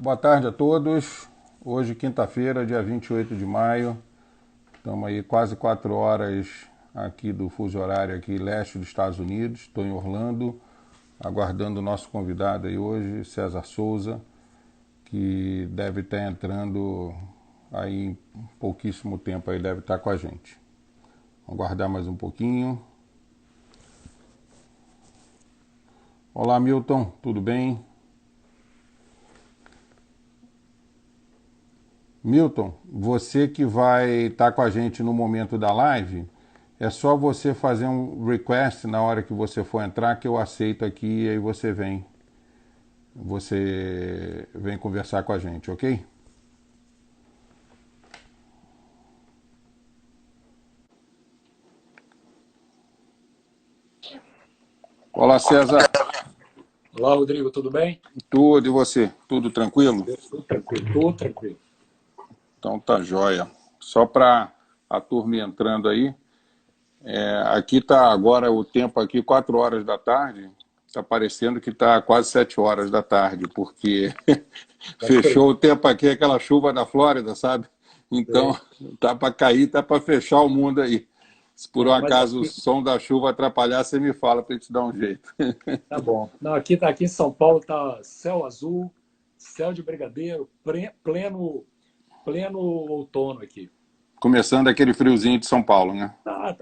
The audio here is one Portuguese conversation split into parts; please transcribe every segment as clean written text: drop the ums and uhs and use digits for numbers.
Boa tarde a todos. Hoje, quinta-feira, dia 28 de maio. Estamos aí quase 4 horas aqui do fuso horário aqui leste dos Estados Unidos. Estou em Orlando, aguardando o nosso convidado aí hoje, César Souza, que deve estar entrando aí em pouquíssimo tempo, aí deve estar com a gente. Vamos aguardar mais um pouquinho. Olá, Milton, tudo bem? Milton, você que vai estar com a gente no momento da live, é só você fazer um request na hora que você for entrar que eu aceito aqui e aí você vem conversar com a gente, ok? Olá, César. Olá, Rodrigo, tudo bem? Tudo e você? Tudo tranquilo? Tudo tranquilo, tudo tranquilo. Então tá jóia. Só para a turma entrando aí, aqui tá agora o tempo aqui 4 horas da tarde, tá parecendo que tá quase 7 horas da tarde, porque Pode crer. fechou o tempo aqui, aquela chuva da Flórida, sabe? Então, É, tá para cair, tá para fechar o mundo aí. Se por um mas acaso o aqui som da chuva atrapalhar, você me fala para te dar um jeito. tá bom. Não, aqui em São Paulo tá céu azul, céu de brigadeiro, pleno outono aqui. Começando aquele friozinho de São Paulo, né?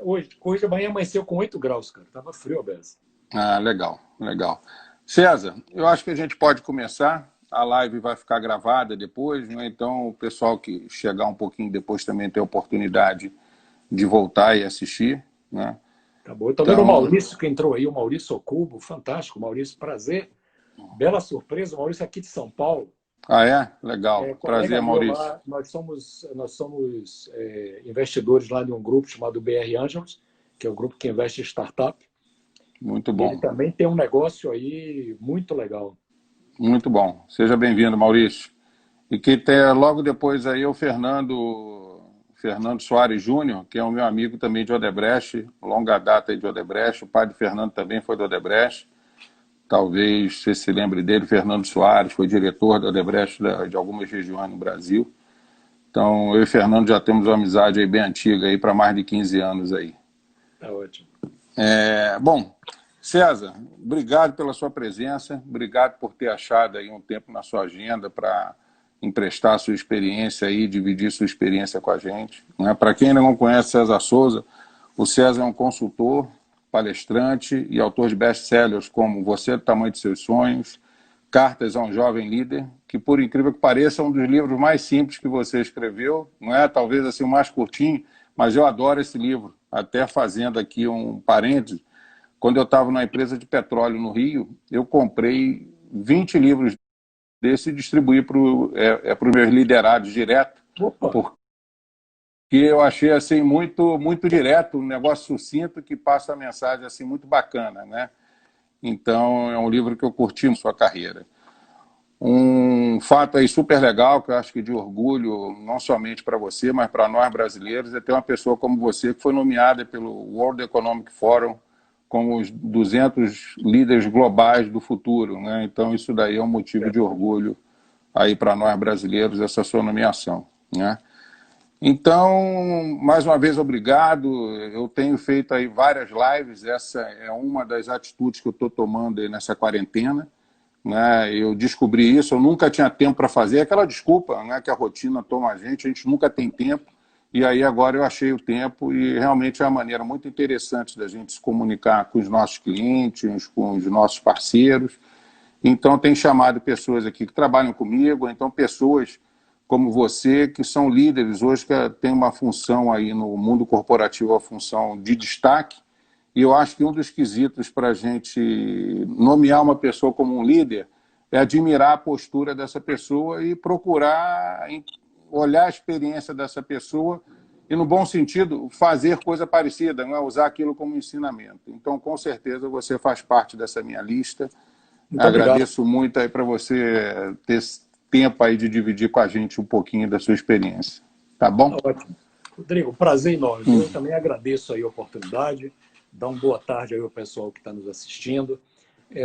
Hoje de manhã amanheceu com 8 graus, cara. Tava frio a beça. Ah, legal, legal. César, eu acho que a gente pode começar. A live vai ficar gravada depois, né? Então o pessoal que chegar um pouquinho depois também tem a oportunidade de voltar e assistir, né? Tá bom. Eu tô vendo o Então, Maurício que entrou aí, o Maurício Ocubo, fantástico. Maurício, prazer. Bela surpresa, o Maurício aqui de São Paulo. ah é? Legal. Colega Prazer, meu Maurício. lá, nós somos investidores lá de um grupo chamado BR Angels, que é o grupo que investe em startup, Muito e ele bom. também tem um negócio aí muito legal. Muito bom. Seja bem-vindo, Maurício. E que tem logo depois aí o Fernando Soares Júnior, que é o meu amigo também de Odebrecht, longa data aí de Odebrecht. O pai de Fernando também foi do Odebrecht. Talvez você se lembre dele, Fernando Soares, foi diretor da Odebrecht de algumas regiões no Brasil. Então, eu e Fernando já temos uma amizade aí bem antiga aí para mais de 15 anos aí. Tá ótimo. Bom, César, obrigado pela sua presença, obrigado por ter achado aí um tempo na sua agenda para emprestar sua experiência aí, dividir sua experiência com a gente. Né? Para quem ainda não conhece César Souza, o César é um consultor, palestrante e autor de best-sellers como Você é do Tamanho de Seus Sonhos, Cartas a um Jovem Líder, que por incrível que pareça é um dos livros mais simples que você escreveu, não é talvez assim o mais curtinho, mas eu adoro esse livro, até fazendo aqui um parênteses, quando eu estava na empresa de petróleo no Rio, eu comprei 20 livros desse e distribuí para os meus liderados direto, Opa, porque eu achei assim muito direto, um negócio sucinto que passa a mensagem assim muito bacana, né? Então é um livro que eu curti em sua carreira. Um fato aí super legal, que eu acho que de orgulho, não somente para você, mas para nós brasileiros, é ter uma pessoa como você que foi nomeada pelo World Economic Forum como os 200 líderes globais do futuro, né? Então isso daí é um motivo de orgulho aí para nós brasileiros, essa sua nomeação, né? Então, mais uma vez, obrigado. Eu tenho feito aí várias lives, essa é uma das atitudes que eu estou tomando aí nessa quarentena, né? Eu descobri isso, eu nunca tinha tempo para fazer, aquela desculpa, né, que a rotina toma a gente nunca tem tempo, e aí agora eu achei o tempo e realmente é uma maneira muito interessante da gente se comunicar com os nossos clientes, com os nossos parceiros. Então tem chamado pessoas aqui que trabalham comigo, então pessoas como você, que são líderes hoje, que tem uma função aí no mundo corporativo, a função de destaque, e eu acho que um dos quesitos para a gente nomear uma pessoa como um líder é admirar a postura dessa pessoa e procurar olhar a experiência dessa pessoa e, no bom sentido, fazer coisa parecida, não é? Usar aquilo como ensinamento. Então, com certeza, você faz parte dessa minha lista. muito obrigado. Agradeço muito aí para você ter esse tempo aí de dividir com a gente um pouquinho da sua experiência. Tá Tá bom? ótimo. Rodrigo, prazer enorme, viu? Eu também agradeço aí a oportunidade, dar uma boa tarde aí ao pessoal que está nos assistindo.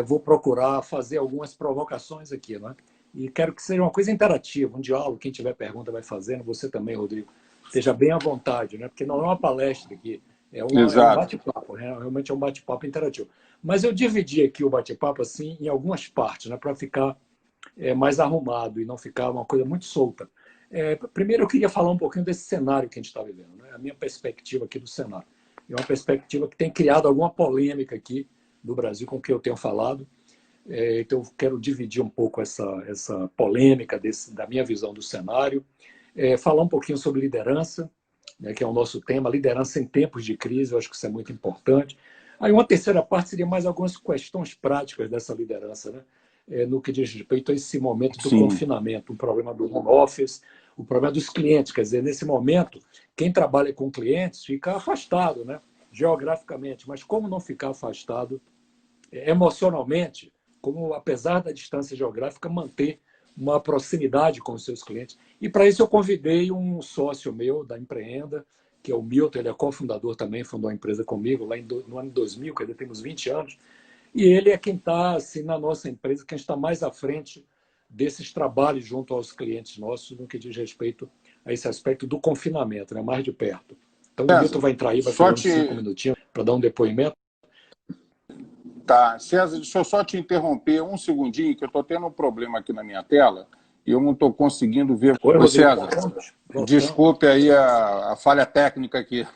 Vou procurar fazer algumas provocações aqui, né? E quero que seja uma coisa interativa, um diálogo. Quem tiver pergunta vai fazendo. Você também, Rodrigo. Esteja bem à vontade, né? Porque não é uma palestra aqui, é um Exato. bate-papo, né? Realmente é um bate-papo interativo. Mas eu dividi aqui o bate-papo assim, em algumas partes, né? Para ficar mais arrumado e não ficar uma coisa muito solta. Primeiro, eu queria falar um pouquinho desse cenário que a gente está vivendo, né? A minha perspectiva aqui do cenário. É uma perspectiva que tem criado alguma polêmica aqui no Brasil com o que eu tenho falado. Então, eu quero dividir um pouco essa polêmica da minha visão do cenário. Falar um pouquinho sobre liderança, né, que é o nosso tema, liderança em tempos de crise, eu acho que isso é muito importante. Aí uma terceira parte seria mais algumas questões práticas dessa liderança, né? No que diz respeito a esse momento do Sim. confinamento, o problema do home office, o problema dos clientes. Quer dizer, nesse momento, quem trabalha com clientes fica afastado, né? Geograficamente, mas como não ficar afastado emocionalmente, como, apesar da distância geográfica, manter uma proximidade com os seus clientes. E para isso eu convidei um sócio meu da Empreenda, que é o Milton, ele é cofundador também, fundou a empresa comigo lá no ano 2000, que ainda temos 20 anos, e ele é quem está, assim, na nossa empresa, quem está mais à frente desses trabalhos junto aos clientes nossos no que diz respeito a esse aspecto do confinamento, né, mais de perto. Então o Milton César, vai entrar aí, vai só falar uns 5 te. minutinhos para dar um depoimento. Tá, César, deixa eu só te interromper um segundinho, que eu estou tendo um problema aqui na minha tela e eu não estou conseguindo ver. Oi, Ô, Rodrigo, César, voltamos? Voltamos. desculpe aí a falha técnica aqui.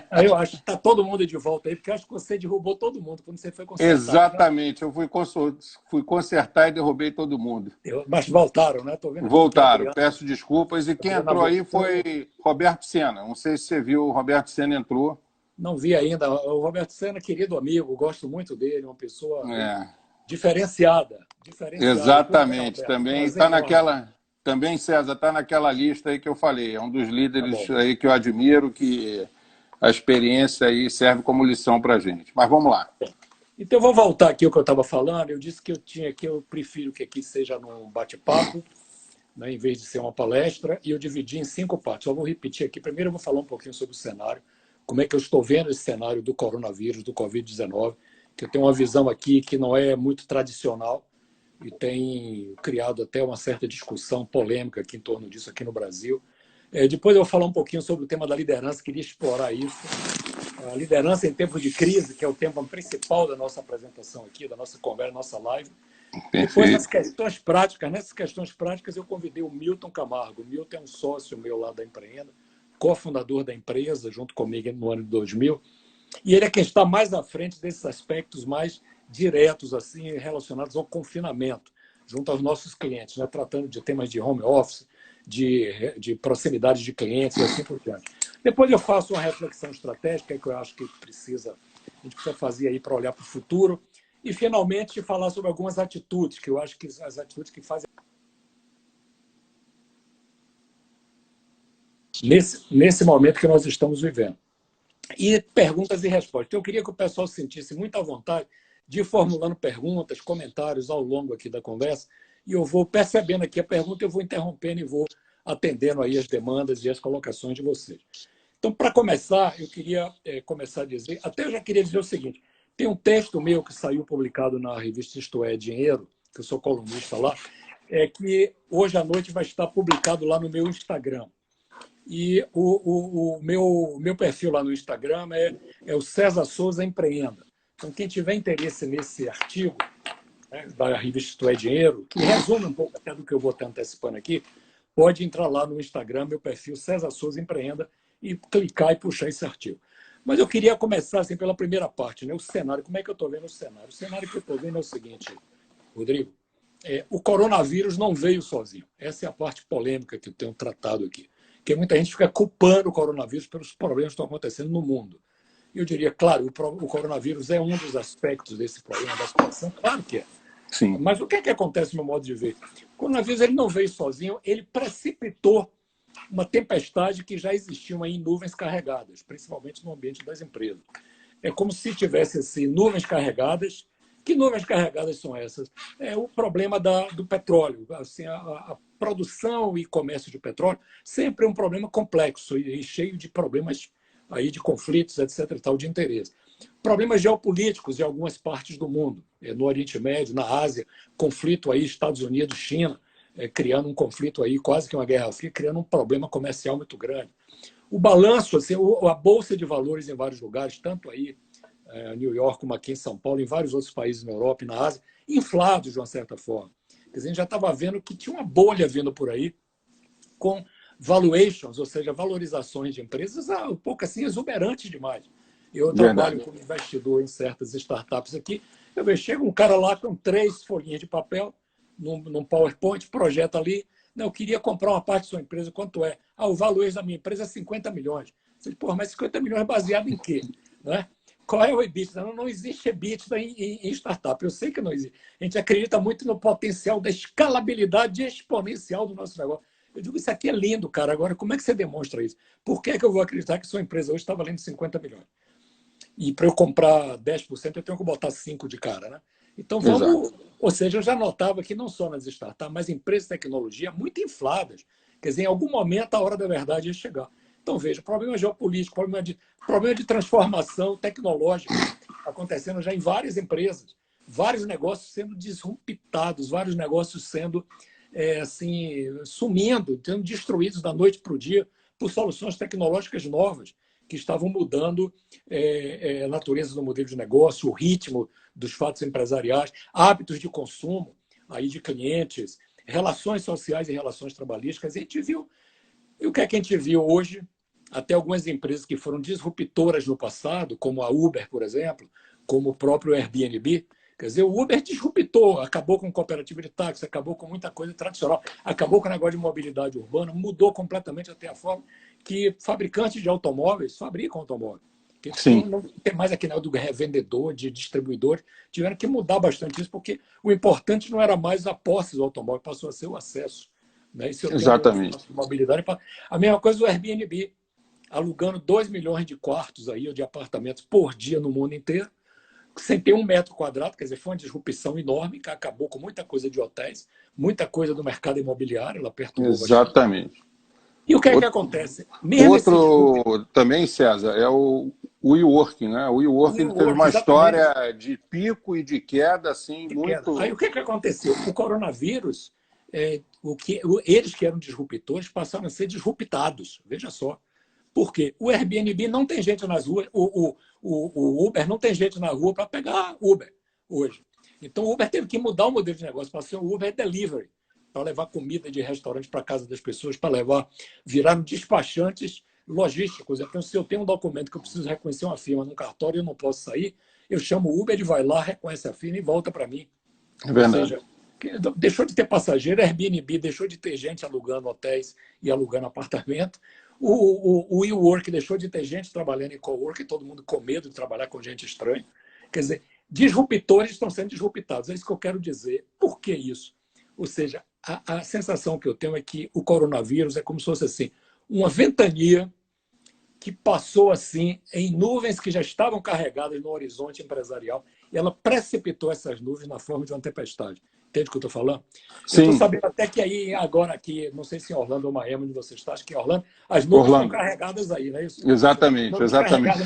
Aí eu acho que está todo mundo de volta aí, porque eu acho que você derrubou todo mundo quando você foi consertar, né? Exatamente, eu fui consertar e derrubei todo mundo. Mas voltaram, né? Estou vendo aqui que Voltaram, peço desculpas. E quem Adriana entrou aí voltou. foi Roberto Senna. Não sei se você viu, o Roberto Senna entrou. Não vi ainda. O Roberto Senna, querido amigo, gosto muito dele, uma pessoa É, diferenciada. Diferenciada. Tudo bem, exatamente, Roberto? também Prazer está enorme. naquela. Também, César, está naquela lista aí que eu falei. É um dos Tá líderes bom. aí que eu admiro, que a experiência aí serve como lição para a gente. Mas vamos lá. Então, eu vou voltar aqui ao que eu estava falando. Eu disse que eu prefiro que aqui seja num bate-papo, né, em vez de ser uma palestra, e eu dividi em 5 partes. Só vou repetir aqui. Primeiro, eu vou falar um pouquinho sobre o cenário, como é que eu estou vendo esse cenário do coronavírus, do Covid-19, que eu tenho uma visão aqui que não é muito tradicional e tem criado até uma certa discussão polêmica aqui em torno disso aqui no Brasil. Depois eu vou falar um pouquinho sobre o tema da liderança, queria explorar isso. A liderança em tempos de crise, que é o tema principal da nossa apresentação aqui, da nossa conversa, da nossa live. Depois, as Perfeito. questões práticas. Nessas questões práticas, eu convidei o Milton Camargo. O Milton é um sócio meu lá da Empreenda, cofundador da empresa, junto comigo no ano de 2000. E ele é quem está mais à frente desses aspectos mais diretos, assim, relacionados ao confinamento, junto aos nossos clientes, né? Tratando de temas de home office, de proximidade de clientes e assim por diante. Depois eu faço uma reflexão estratégica que eu acho que a gente precisa fazer aí para olhar para o futuro. E, finalmente, falar sobre algumas atitudes, que eu acho que as atitudes que fazem nesse momento que nós estamos vivendo. E perguntas e respostas. Então, eu queria que o pessoal se sentisse muito à vontade de ir formulando perguntas, comentários ao longo aqui da conversa, e eu vou percebendo aqui a pergunta, eu vou interrompendo e vou atendendo aí as demandas e as colocações de vocês. Então, para começar, eu queria começar a dizer, até eu já queria dizer o seguinte, tem um texto meu que saiu publicado na revista Isto é Dinheiro, que eu sou colunista lá, que hoje à noite vai estar publicado lá no meu Instagram. E o meu perfil lá no Instagram é o César Souza Empreenda. Então, quem tiver interesse nesse artigo, né, da revista Isto é Dinheiro, que resume um pouco até do que eu vou estar antecipando aqui, pode entrar lá no Instagram, meu perfil César Souza Empreenda, e clicar e puxar esse artigo. Mas eu queria começar assim, pela primeira parte, né, o cenário. Como é que eu estou vendo o cenário? O cenário que eu estou vendo é o seguinte, Rodrigo. O coronavírus não veio sozinho. Essa é a parte polêmica que eu tenho tratado aqui. Porque muita gente fica culpando o coronavírus pelos problemas que estão acontecendo no mundo. Eu diria, claro, o coronavírus é um dos aspectos desse problema da situação, claro que é. Sim. Mas o que é que acontece no meu modo de ver? O coronavírus ele não veio sozinho, ele precipitou uma tempestade que já existiam aí em nuvens carregadas, principalmente no ambiente das empresas. É como se tivesse assim, nuvens carregadas. Que nuvens carregadas são essas? É o problema do petróleo. Assim, a produção e comércio de petróleo sempre é um problema complexo e cheio de problemas aí de conflitos, etc. e tal, de interesse. Problemas geopolíticos em algumas partes do mundo, no Oriente Médio, na Ásia, conflito aí Estados Unidos, China, criando um conflito aí, quase que uma guerra fria, criando um problema comercial muito grande. O balanço, assim, a bolsa de valores em vários lugares, tanto aí New York como aqui em São Paulo, em vários outros países na Europa e na Ásia, inflados de uma certa forma. Quer dizer, a gente já estava vendo que tinha uma bolha vindo por aí com valuations, ou seja, valorizações de empresas um pouco assim exuberantes demais. Eu trabalho como investidor em certas startups aqui, eu vejo, chega um cara lá com 3 folhinhas de papel, num PowerPoint, projeta ali, não, eu queria comprar uma parte da sua empresa, quanto é? O valuation da minha empresa é 50 milhões. Você diz, porra, mas 50 milhões é baseado em quê? Não é? Qual é o EBITDA? Não existe EBITDA em startup. Eu sei que não existe. A gente acredita muito no potencial da escalabilidade exponencial do nosso negócio. Eu digo, isso aqui é lindo, cara. Agora, como é que você demonstra isso? Por que eu vou acreditar que sua empresa hoje está valendo 50 milhões? E para eu comprar 10%, eu tenho que botar 5 de cara, né? Então, vamos... Exato. Ou seja, eu já notava que não só nas startups, mas empresas de tecnologia muito infladas. Quer dizer, em algum momento a hora da verdade ia chegar. Então, veja, problema geopolítico, problema de transformação tecnológica acontecendo já em várias empresas, vários negócios sendo disruptados, vários negócios sendo assim, sumindo, sendo destruídos da noite para o dia por soluções tecnológicas novas que estavam mudando a natureza do modelo de negócio, o ritmo dos fatos empresariais, hábitos de consumo aí de clientes, relações sociais e relações trabalhísticas. A gente viu. E o que é que a gente viu hoje? Até algumas empresas que foram disruptoras no passado, como a Uber, por exemplo, como o próprio Airbnb. Quer dizer, o Uber disruptou, acabou com cooperativa de táxi, acabou com muita coisa tradicional, acabou com o negócio de mobilidade urbana, mudou completamente até a forma que fabricantes de automóveis fabricam automóveis. Não tem mais aquele negócio do revendedor, de distribuidor, tiveram que mudar bastante isso, porque o importante não era mais a posse do automóvel, passou a ser o acesso. Né? E se eu Exatamente. tenho mobilidade, a mesma coisa do Airbnb, alugando 2 milhões de quartos aí, ou de apartamentos por dia no mundo inteiro, sem ter 1 metro quadrado, quer dizer, foi uma disrupção enorme, que acabou com muita coisa de hotéis, muita coisa do mercado imobiliário, ela perturbou Exatamente. Bastante. E o que é que acontece? Outro também, César, é o WeWork, né? O WeWork teve uma história de pico e de queda, assim, muito... Aí o que aconteceu? O coronavírus, eles que eram disruptores passaram a ser disruptados. Veja só. Por quê? O Airbnb não tem gente nas ruas, o Uber não tem gente na rua para pegar Uber hoje. Então o Uber teve que mudar o modelo de negócio para ser um Uber Delivery, para levar comida de restaurante para casa das pessoas, viraram despachantes logísticos. Então, se eu tenho um documento que eu preciso reconhecer uma firma num cartório e eu não posso sair, eu chamo o Uber, ele vai lá, reconhece a firma e volta para mim. É verdade. Ou seja, deixou de ter passageiro, Airbnb deixou de ter gente alugando hotéis e alugando apartamento. O WeWork deixou de ter gente trabalhando em cowork, todo mundo com medo de trabalhar com gente estranha. Quer dizer, disruptores estão sendo disruptados. É isso que eu quero dizer. Por que isso? Ou seja, a sensação que eu tenho é que o coronavírus é como se fosse assim, uma ventania que passou assim em nuvens que já estavam carregadas no horizonte empresarial e ela precipitou essas nuvens na forma de uma tempestade. Entende o que eu estou falando? Sim. Eu estou sabendo até que aí, agora aqui, não sei se em Orlando ou Miami, onde você está, acho que em Orlando, as nuvens estão carregadas aí, não é isso? Exatamente, exatamente.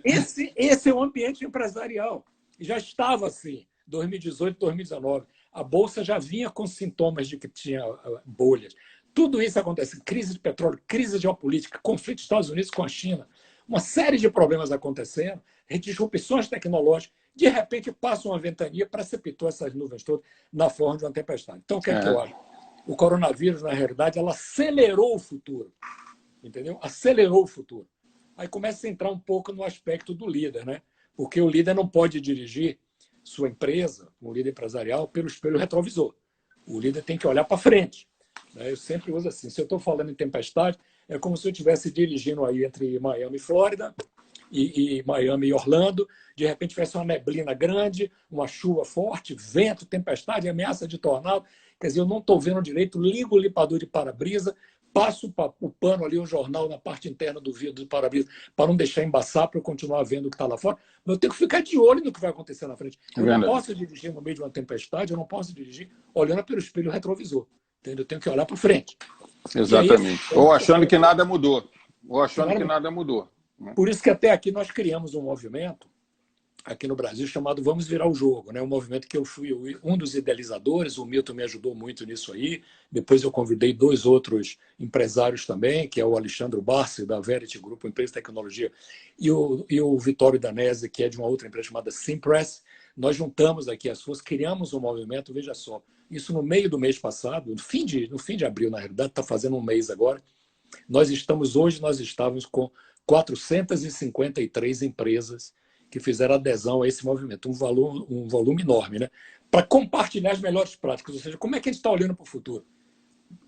Esse é o ambiente empresarial. Já estava assim, 2018, 2019. A Bolsa já vinha com sintomas de que tinha bolhas. Tudo isso acontece. Crise de petróleo, crise geopolítica, conflito dos Estados Unidos com a China. Uma série de problemas acontecendo, disrupções tecnológicas. De repente, passa uma ventania, precipitou essas nuvens todas na forma de uma tempestade. Então, o que é que eu acho? O coronavírus, na realidade, ela acelerou o futuro. Entendeu? Acelerou o futuro. Aí começa a entrar um pouco no aspecto do líder, né? Porque o líder não pode dirigir sua empresa, um líder empresarial, pelo espelho retrovisor. O líder tem que olhar para frente. Eu sempre uso assim, se eu estou falando em tempestade, é como se eu estivesse dirigindo aí entre Miami e Flórida, e Miami e Orlando, de repente tivesse uma neblina grande, uma chuva forte, vento, tempestade, ameaça de tornado. Quer dizer, eu não estou vendo direito, ligo o limpador de para-brisa, passo o pano ali, um jornal na parte interna do vidro do para-brisa, para não deixar embaçar, para eu continuar vendo o que está lá fora. Mas eu tenho que ficar de olho no que vai acontecer na frente. Eu não posso dirigir no meio de uma tempestade, eu não posso dirigir olhando pelo espelho retrovisor. Entendeu? Eu tenho que olhar para frente. Exatamente. Ou achando que nada mudou. Ou achando que nada mudou. né? Por isso que até aqui nós criamos um movimento aqui no Brasil chamado Vamos Virar o Jogo, né? Um movimento que eu fui um dos idealizadores, o Milton me ajudou muito nisso aí. Depois eu convidei 2 outros empresários também, que é o Alexandre Barsi, da Verity Group, empresa de tecnologia, e o Vitório Danese, que é de uma outra empresa chamada Simpress. Nós juntamos aqui as forças, criamos um movimento, veja só, isso no meio do mês passado, no fim de abril, na realidade, está fazendo um mês agora. Nós estávamos com 453 empresas que fizeram adesão a esse movimento, um volume enorme, né? Para compartilhar as melhores práticas, ou seja, como é que a gente está olhando para o futuro?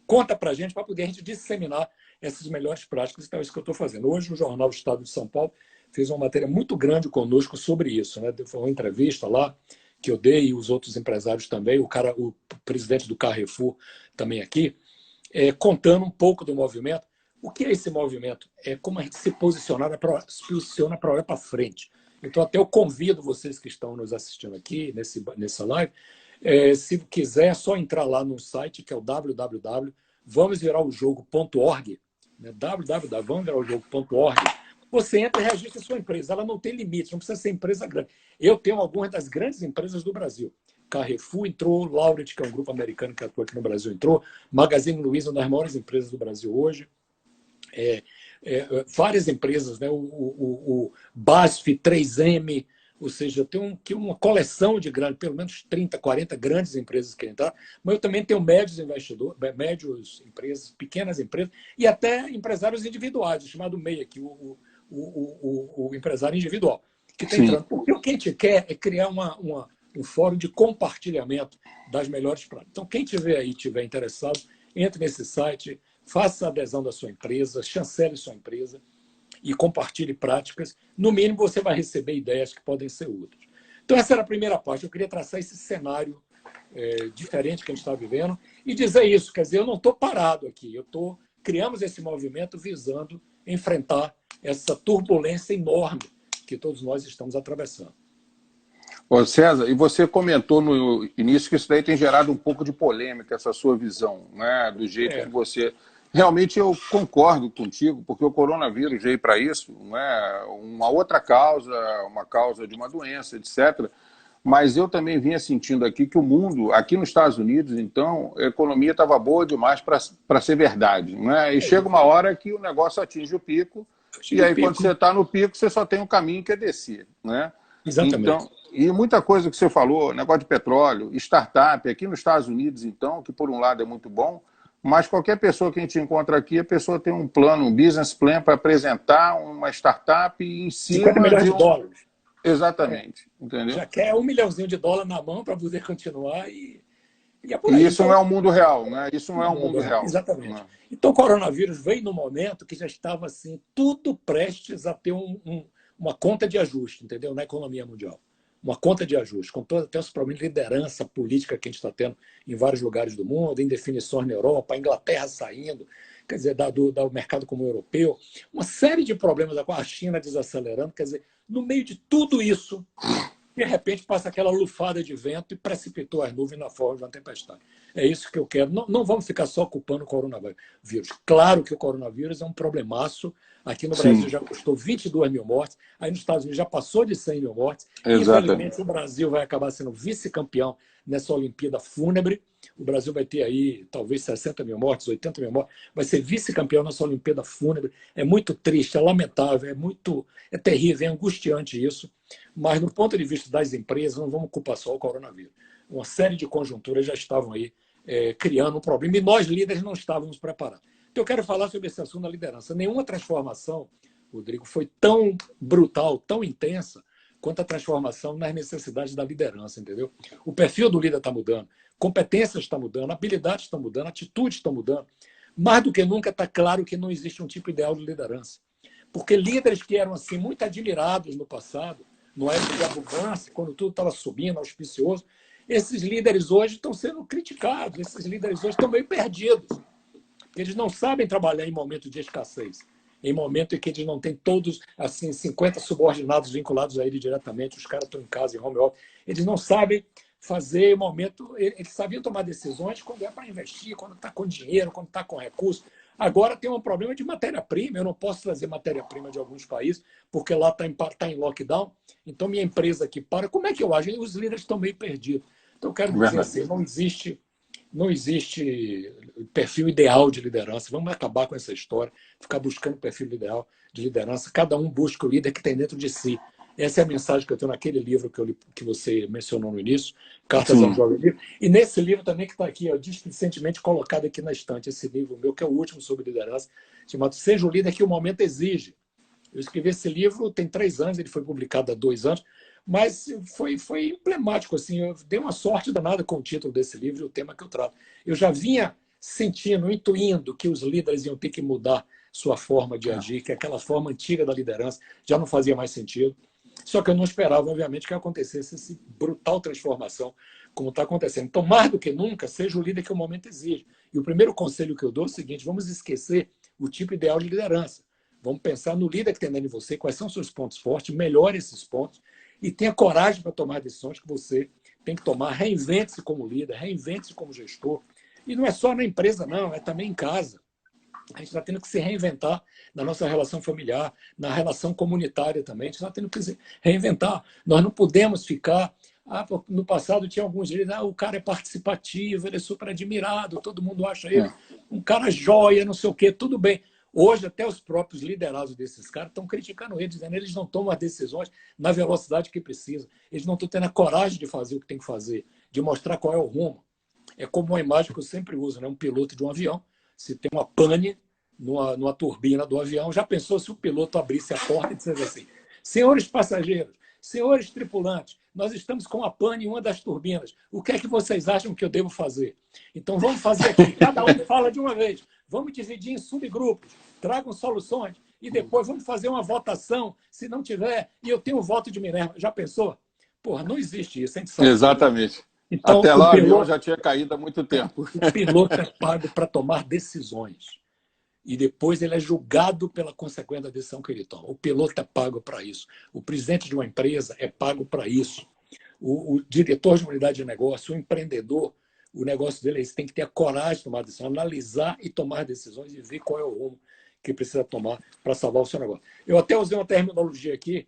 Conta para a gente, para poder a gente disseminar essas melhores práticas, então é isso que eu estou fazendo. Hoje o Jornal Estado de São Paulo fez uma matéria muito grande conosco sobre isso, né? Foi uma entrevista lá que eu dei, e os outros empresários também, o presidente do Carrefour também aqui, contando um pouco do movimento. O que é esse movimento? É como a gente se posiciona para olhar para frente. Então, até eu convido vocês que estão nos assistindo aqui, nessa live, se quiser, é só entrar lá no site, que é o www.vamosviraljogo.org, né? www.vamosviraljogo.org. Você entra e registra a sua empresa. Ela não tem limite, não precisa ser empresa grande. Eu tenho algumas das grandes empresas do Brasil. Carrefour entrou, Laureate, que é um grupo americano que atua aqui no Brasil, entrou, Magazine Luiza, uma das maiores empresas do Brasil hoje. Várias empresas, né? o BASF, 3M, ou seja, eu tenho uma coleção de grandes, pelo menos 30, 40 grandes empresas que entraram, mas eu também tenho médios investidores, médios empresas, pequenas empresas, e até empresários individuais, chamado MEI aqui, o empresário individual, que está entrando. Porque o que a gente quer é criar um fórum de compartilhamento das melhores práticas. Então, quem tiver interessado, entre nesse site, faça a adesão da sua empresa, chancele sua empresa e compartilhe práticas. No mínimo, você vai receber ideias que podem ser úteis. Então, essa era a primeira parte. Eu queria traçar esse cenário diferente que a gente está vivendo e dizer isso. Quer dizer, eu não estou parado aqui. Criamos esse movimento visando enfrentar essa turbulência enorme que todos nós estamos atravessando. Ô César, e você comentou no início que isso daí tem gerado um pouco de polêmica, essa sua visão, né, do jeito que você... Realmente eu concordo contigo, porque o coronavírus veio para isso, né, uma outra causa, uma causa de uma doença, etc. Mas eu também vinha sentindo aqui que o mundo, aqui nos Estados Unidos, então, a economia estava boa demais para ser verdade, né? E chega uma hora que o negócio atinge o pico, e aí quando você está no pico, você só tem um caminho que é descer, né? Exatamente. Então, e muita coisa que você falou, negócio de petróleo, startup, aqui nos Estados Unidos, então, que por um lado é muito bom, mas qualquer pessoa que a gente encontra aqui, a pessoa tem um plano, um business plan para apresentar uma startup em cima 50 milhões de dólares. Exatamente, entendeu? Já quer $1 milhão na mão para poder continuar e é por aí. E aí. isso Então, não é o mundo real, né? Isso não é o mundo real. Exatamente. Né? Então, o coronavírus veio no momento que já estava assim, tudo prestes a ter uma conta de ajuste, entendeu? Na economia mundial. Uma conta de ajuste, com todos até os problemas de liderança política que a gente está tendo em vários lugares do mundo, indefinições na Europa, a Inglaterra saindo, quer dizer, do mercado comum europeu, uma série de problemas, a China desacelerando, quer dizer, no meio de tudo isso, de repente passa aquela lufada de vento e precipitou as nuvens na forma de uma tempestade. É isso que eu quero. Não vamos ficar só culpando o coronavírus. Claro que o coronavírus é um problemaço. Aqui no Brasil já custou 22 mil mortes. Aí nos Estados Unidos já passou de 100 mil mortes. Exatamente. Infelizmente, o Brasil vai acabar sendo vice-campeão nessa Olimpíada fúnebre. O Brasil vai ter aí talvez 60 mil mortes, 80 mil mortes. Vai ser vice-campeão nessa Olimpíada fúnebre. É muito triste, é lamentável, é terrível, é angustiante isso. Mas, do ponto de vista das empresas, não vamos culpar só o coronavírus. Uma série de conjunturas já estavam aí criando um problema e nós, líderes, não estávamos preparados. Então, eu quero falar sobre esse assunto da liderança. Nenhuma transformação, Rodrigo, foi tão brutal, tão intensa, quanto a transformação nas necessidades da liderança, entendeu? O perfil do líder está mudando, competências estão mudando, habilidades estão mudando, atitudes estão mudando. Mais do que nunca está claro que não existe um tipo ideal de liderança. Porque líderes que eram assim muito admirados no passado, no época de abundância, quando tudo estava subindo, auspicioso, esses líderes hoje estão sendo criticados, esses líderes hoje estão meio perdidos. Eles não sabem trabalhar em momento de escassez, em momento em que eles não têm todos assim 50 subordinados vinculados a ele diretamente, os caras estão em casa, em home office. Eles não sabem fazer momento, eles sabiam tomar decisões quando é para investir, quando está com dinheiro, quando está com recurso. Agora tem um problema de matéria-prima, eu não posso trazer matéria-prima de alguns países, porque lá está em lockdown, então minha empresa aqui para. Como é que eu acho? Os líderes estão meio perdidos. Então, eu quero dizer Verdade. assim, não existe perfil ideal de liderança. Vamos acabar com essa história, ficar buscando perfil ideal de liderança. Cada um busca o líder que tem dentro de si. Essa é a mensagem que eu tenho naquele livro que, eu li, que você mencionou no início, Cartas a um Sim, Jovem Líder. E nesse livro também que está aqui, ó, displicentemente colocado aqui na estante, esse livro meu, que é o último sobre liderança, chamado Seja o Líder que o Momento Exige. Eu escrevi esse livro tem 3 anos, ele foi publicado há 2 anos, mas foi emblemático. Assim, eu dei uma sorte danada com o título desse livro e o tema que eu trato. Eu já vinha sentindo, intuindo que os líderes iam ter que mudar sua forma de agir, que aquela forma antiga da liderança já não fazia mais sentido. Só que eu não esperava, obviamente, que acontecesse essa brutal transformação como está acontecendo. Então, mais do que nunca, seja o líder que o momento exige. E o primeiro conselho que eu dou é o seguinte: vamos esquecer o tipo ideal de liderança. Vamos pensar no líder que tem dentro de você, quais são os seus pontos fortes, melhore esses pontos e tenha coragem para tomar decisões que você tem que tomar. Reinvente-se como líder, reinvente-se como gestor. E não é só na empresa, não, é também em casa. A gente está tendo que se reinventar na nossa relação familiar, na relação comunitária também. A gente está tendo que se reinventar. Nós não podemos ficar. No passado tinha alguns líderes, o cara é participativo, ele é super admirado, todo mundo acha ele é. um cara joia, não sei o quê, tudo bem. Hoje, até os próprios liderados desses caras estão criticando eles, dizendo que eles não tomam as decisões na velocidade que precisa. Eles não estão tendo a coragem de fazer o que tem que fazer, de mostrar qual é o rumo. É como uma imagem que eu sempre uso, né? Um piloto de um avião, se tem uma pane numa turbina do avião, já pensou se o piloto abrisse a porta e dissesse assim: senhores passageiros, senhores tripulantes, nós estamos com a pane em uma das turbinas, o que é que vocês acham que eu devo fazer? Então vamos fazer aqui, cada um fala de uma vez, vamos dividir em subgrupos, tragam soluções e depois vamos fazer uma votação, se não tiver, e eu tenho o voto de Minerva. Já pensou? Porra, não existe isso, a gente sabe que. Exatamente. Então, Até lá o avião já tinha caído há muito tempo. o piloto é pago para tomar decisões. E depois ele é julgado pela consequência da decisão que ele toma. O piloto é pago para isso. O presidente de uma empresa é pago para isso. O diretor de uma unidade de negócio, o empreendedor, o negócio dele é esse. Tem que ter a coragem de tomar decisão, analisar e tomar decisões e ver qual é o rumo que precisa tomar para salvar o seu negócio. Eu até usei uma terminologia aqui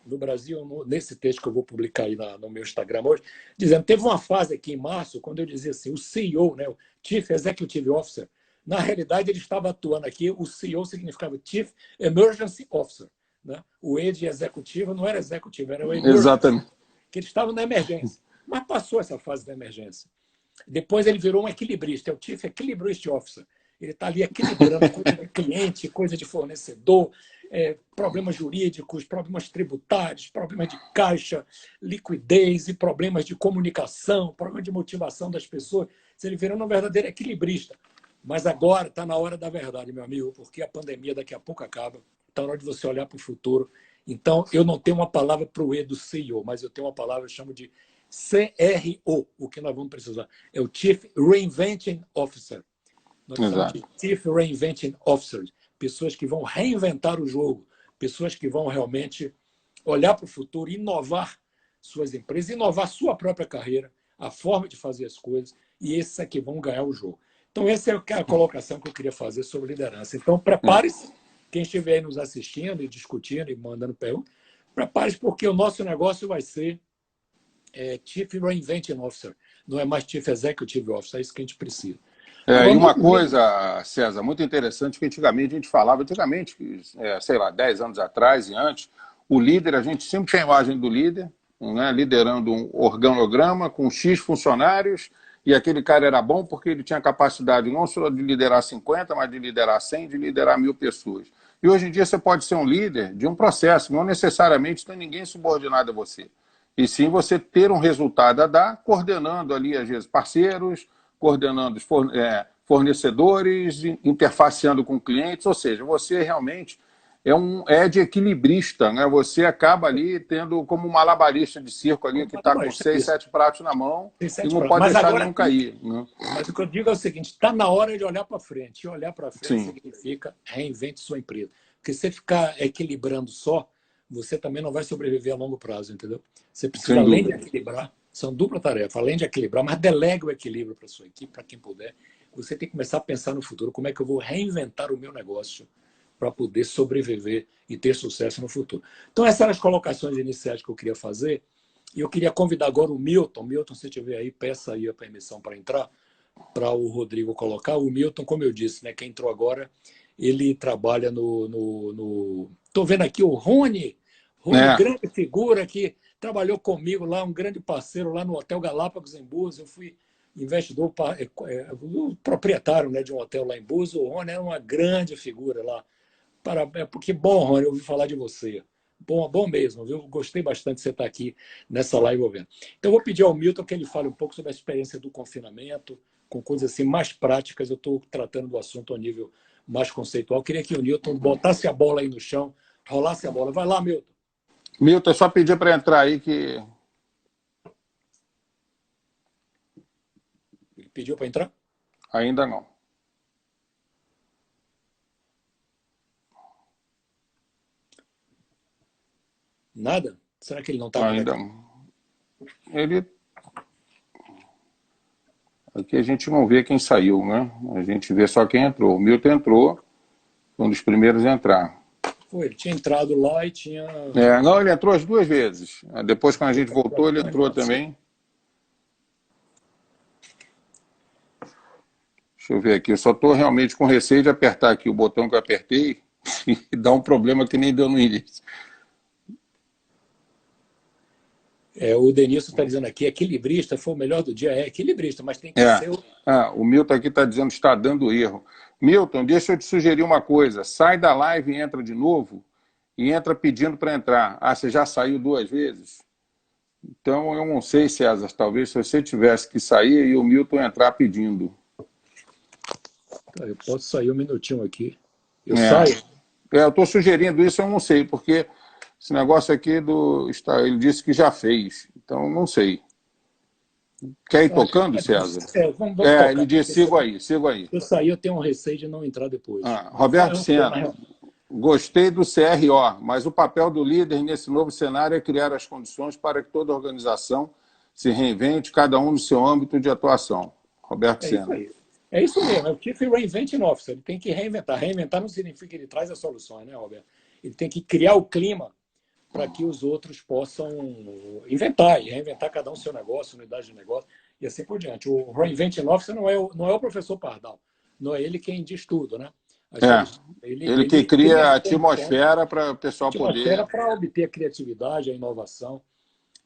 no Brasil, nesse texto que eu vou publicar aí no meu Instagram hoje, dizendo, teve uma fase aqui em março, quando eu dizia assim, o CEO, né, o Chief Executive Officer, na realidade ele estava atuando aqui, o CEO significava Chief Emergency Officer. Né? O E de executivo não era executivo, era o emergency, Exatamente. que ele estava na emergência. Mas passou essa fase da emergência. Depois ele virou um equilibrista, é o Chief Equilibrist Officer. Ele está ali equilibrando coisa de cliente, coisa de fornecedor, problemas jurídicos, problemas tributários, problemas de caixa, liquidez e problemas de comunicação, problemas de motivação das pessoas. Ele virou um verdadeiro equilibrista. Mas agora está na hora da verdade, meu amigo, porque a pandemia daqui a pouco acaba. Está na hora de você olhar para o futuro. Então, eu não tenho uma palavra para o E do CEO, mas eu tenho uma palavra que eu chamo de CRO, o que nós vamos precisar. É o Chief Reinventing Officer. Nós precisamos de Exato. Chief Reinventing Officers, pessoas que vão reinventar o jogo, pessoas que vão realmente olhar para o futuro, inovar suas empresas, inovar sua própria carreira, a forma de fazer as coisas, e esses é que vão ganhar o jogo. Então, essa é a colocação que eu queria fazer sobre liderança. Então, prepare-se, quem estiver aí nos assistindo e discutindo e mandando perguntas, prepare-se, porque o nosso negócio vai ser Chief Reinventing Officer, não é mais Chief Executive Officer, é isso que a gente precisa. E Agora, uma no livro, coisa, César, muito interessante, que antigamente a gente falava, sei lá, 10 anos atrás e antes, o líder, a gente sempre tinha a imagem do líder, né, liderando um organograma com X funcionários, e aquele cara era bom porque ele tinha capacidade não só de liderar 50, mas de liderar 100, de liderar 1.000 pessoas. E hoje em dia você pode ser um líder de um processo, não necessariamente tem ninguém subordinado a você. E sim você ter um resultado a dar, coordenando ali, às vezes, parceiros, coordenando os fornecedores, interfaceando com clientes, ou seja, você realmente é de equilibrista, né? Você acaba ali tendo como um malabarista de circo ali que está com 6, 7 pratos na mão tem e 7 não pratos. pode Mas deixar agora, nenhum cair. Né? mas o que eu digo é o seguinte: está na hora de olhar para frente. E olhar para frente Sim, significa reinvente sua empresa. Porque se você ficar equilibrando só, você também não vai sobreviver a longo prazo, entendeu? Você precisa, sem além de dúvida. equilibrar, são dupla tarefa, além de equilibrar, mas delegue o equilíbrio para sua equipe, para quem puder, você tem que começar a pensar no futuro. Como é que eu vou reinventar o meu negócio para poder sobreviver e ter sucesso no futuro? Então, essas eram as colocações iniciais que eu queria fazer. E eu queria convidar agora o Milton. Milton, se estiver aí, peça aí a permissão para entrar, para o Rodrigo colocar. O Milton, como eu disse, né, quem entrou agora, ele trabalha no... Estou vendo aqui o Rony. Rony, É, grande figura que trabalhou comigo lá, um grande parceiro lá no Hotel Galápagos, em Búzios. Eu fui investidor, o proprietário, né, de um hotel lá em Búzios. O Rony era uma grande figura lá. Porque bom, Rony, eu ouvi falar de você. Bom, bom mesmo, viu? Gostei bastante de você estar aqui nessa live ouvindo. Então, eu vou pedir ao Milton que ele fale um pouco sobre a experiência do confinamento, com coisas assim mais práticas. Eu estou tratando do assunto a nível mais conceitual. Eu queria que o Milton botasse a bola aí no chão, rolasse a bola. Vai lá, Milton. Milton, é só pedir para entrar aí que Ele pediu para entrar? ainda não. Nada? Será que ele não está Ainda conectado? não. Ele. Aqui a gente não vê quem saiu, né? A gente vê só quem entrou. O Milton entrou, foi um dos primeiros a entrar. Foi, ele tinha entrado lá e tinha. É, não, ele entrou as duas vezes. Depois, quando a gente voltou, ele entrou também. Deixa eu ver aqui. Eu só estou realmente com receio de apertar aqui o botão que eu apertei e dar um problema que nem deu no início. O Denilson está dizendo aqui, equilibrista foi o melhor do dia. É equilibrista, mas tem que É. ser o. O Milton aqui está dizendo que está dando erro. Milton, deixa eu te sugerir uma coisa. Sai da live e entra de novo e entra pedindo para entrar. Ah, você já saiu duas vezes? Então, eu não sei, César, talvez se você tivesse que sair e o Milton entrar pedindo. Tá, eu posso sair um minutinho aqui. Eu É. saio? Eu estou sugerindo isso, eu não sei, porque esse negócio aqui ele disse que já fez. Então, não sei. Quer ir tocando, César? Vamos tocar. Ele disse, sigo aí, sigo aí. Eu sair, eu tenho um receio de não entrar depois. Roberto Sena, gostei do CRO, mas o papel do líder nesse novo cenário é criar as condições para que toda organização se reinvente, cada um no seu âmbito de atuação. Roberto É isso Sena. aí. É isso mesmo, é o Chief Reinventing Officer. Ele tem que reinventar. Reinventar não significa que ele traz as soluções, né, Roberto? Ele tem que criar o clima para que os outros possam inventar e reinventar cada um seu negócio, unidade de negócio e assim por diante. O Reinventing Officer não é o professor Pardal, não é ele quem diz tudo, né? Ele que cria a atmosfera para o pessoal poder... para obter a criatividade, a inovação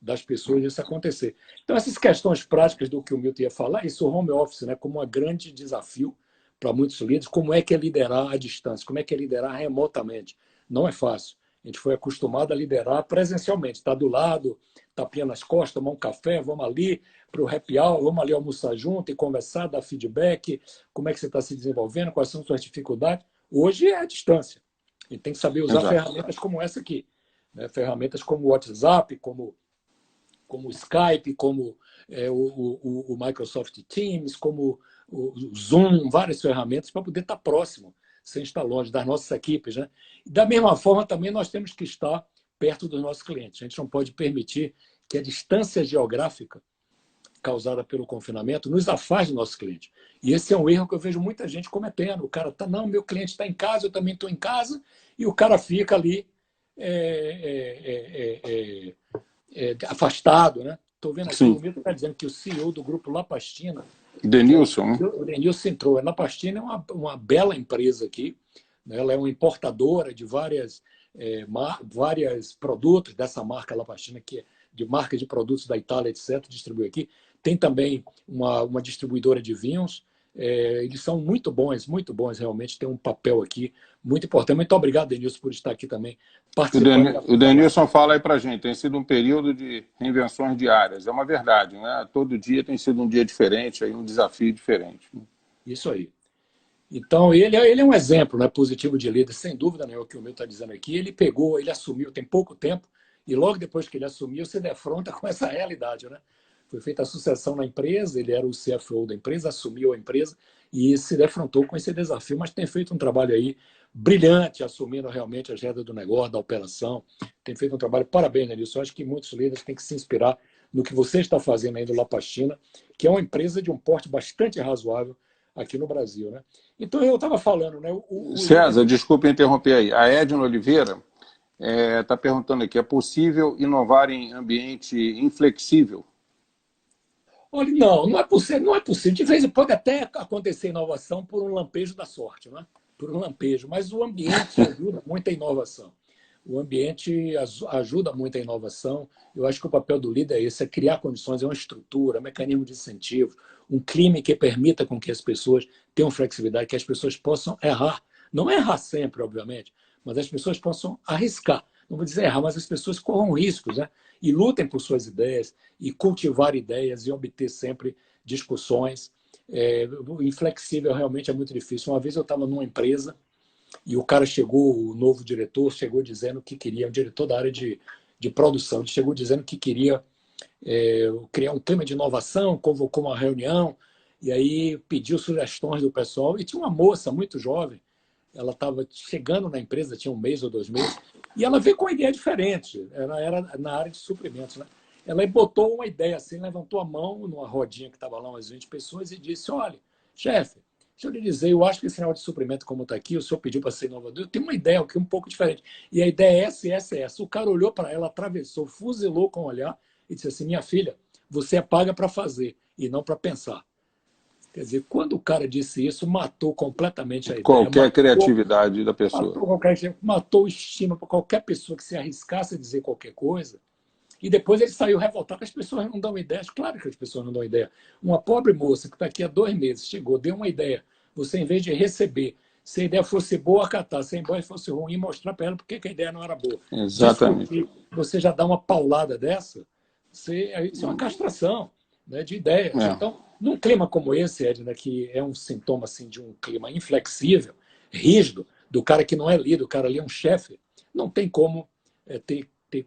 das pessoas isso acontecer. Então, essas questões práticas do que o Milton ia falar, isso o home office, né, como um grande desafio para muitos líderes, como é que é liderar à distância, como é que é liderar remotamente. Não é fácil. A gente foi acostumado a liderar presencialmente, está do lado, tapinha nas costas, tomar um café, vamos ali para o happy hour, vamos ali almoçar junto e conversar, dar feedback, como é que você está se desenvolvendo, quais são as suas dificuldades. Hoje é à distância. A gente tem que saber usar ferramentas como essa aqui, né? Ferramentas como o WhatsApp, como o Skype, como o Microsoft Teams, como o Zoom, várias ferramentas para poder estar próximo, sem estar longe das nossas equipes. Né? E da mesma forma, também nós temos que estar perto dos nossos clientes. A gente não pode permitir que a distância geográfica causada pelo confinamento nos afaste do nosso cliente. E esse é um erro que eu vejo muita gente cometendo. O cara está, não, meu cliente está em casa, eu também estou em casa, e o cara fica ali afastado, né? Estou vendo aqui, sim. O Milton está dizendo que o CEO do grupo Lapastina, Denilson, o Denilson entrou. A Lapastina é uma bela empresa aqui, né? Ela é uma importadora de vários produtos dessa marca Lapastina, que é de marca de produtos da Itália, etc., distribui aqui. Tem também uma distribuidora de vinhos. Eles são muito bons realmente, tem um papel aqui muito importante. Muito obrigado, Denilson, por estar aqui também participando. O Denilson fala aí para a gente, tem sido um período de reinvenções diárias. É uma verdade, né? Todo dia tem sido um dia diferente, aí um desafio diferente. Isso aí. Então, ele é um exemplo, né, positivo de líder, sem dúvida nenhuma, o que o meu está dizendo aqui. Ele assumiu, tem pouco tempo, e logo depois que ele assumiu, se defronta com essa realidade, né? Foi feita a sucessão na empresa, ele era o CFO da empresa, assumiu a empresa e se defrontou com esse desafio, mas tem feito um trabalho aí brilhante, assumindo realmente as rédeas do negócio, da operação. Tem feito um trabalho, parabéns, Nelson. Eu acho que muitos líderes têm que se inspirar no que você está fazendo aí do Lapastina, que é uma empresa de um porte bastante razoável aqui no Brasil, né? Então, eu estava falando, né? César, desculpe interromper aí. A Edna Oliveira está perguntando aqui, é possível inovar em ambiente inflexível? Olha, não, não é possível, não é possível. De vez em quando pode até acontecer inovação por um lampejo da sorte, né? Por um lampejo, mas o ambiente ajuda muito a inovação. O ambiente ajuda muito a inovação. Eu acho que o papel do líder é esse, é criar condições, é uma estrutura, um mecanismo de incentivo, um clima que permita com que as pessoas tenham flexibilidade, que as pessoas possam errar. Não errar sempre, obviamente, mas as pessoas possam arriscar. Não vou dizer errar, mas as pessoas corram riscos, né? E lutem por suas ideias, e cultivar ideias, e obter sempre discussões. Inflexível realmente é muito difícil. Uma vez eu estava numa empresa e o cara chegou, o novo diretor, chegou dizendo que queria, o diretor da área de produção, ele chegou dizendo que queria criar um clima de inovação, convocou uma reunião, e aí pediu sugestões do pessoal, e tinha uma moça muito jovem, ela estava chegando na empresa, tinha um mês ou 2 meses, e ela veio com uma ideia diferente, ela era na área de suprimentos, né? Ela botou uma ideia assim, levantou a mão numa rodinha que estava lá umas 20 pessoas e disse, olha, chefe, deixa eu lhe dizer, eu acho que esse sinal de suprimento como está aqui, o senhor pediu para ser inovador, eu tenho uma ideia aqui um pouco diferente. E a ideia é essa, essa, essa. O cara olhou para ela, atravessou, fuzilou com o olhar e disse assim, minha filha, você é paga para fazer e não para pensar. Quer dizer, quando o cara disse isso, matou completamente a ideia, Qualquer criatividade da pessoa. matou o estímulo para qualquer pessoa que se arriscasse a dizer qualquer coisa. E depois ele saiu revoltado. As pessoas não dão ideias. Claro que as pessoas não dão ideia. Uma pobre moça que está aqui há 2 meses, chegou, deu uma ideia. Você, em vez de receber, se a ideia fosse boa, acatar. Se a ideia fosse ruim, mostrar para ela porque a ideia não era boa. Exatamente. Discutir, você já dá uma paulada dessa, isso é uma castração, né, de ideias. Então, num clima como esse, Edna, que é um sintoma assim, de um clima inflexível, rígido, do cara que não é líder, o cara ali é um chefe, não tem como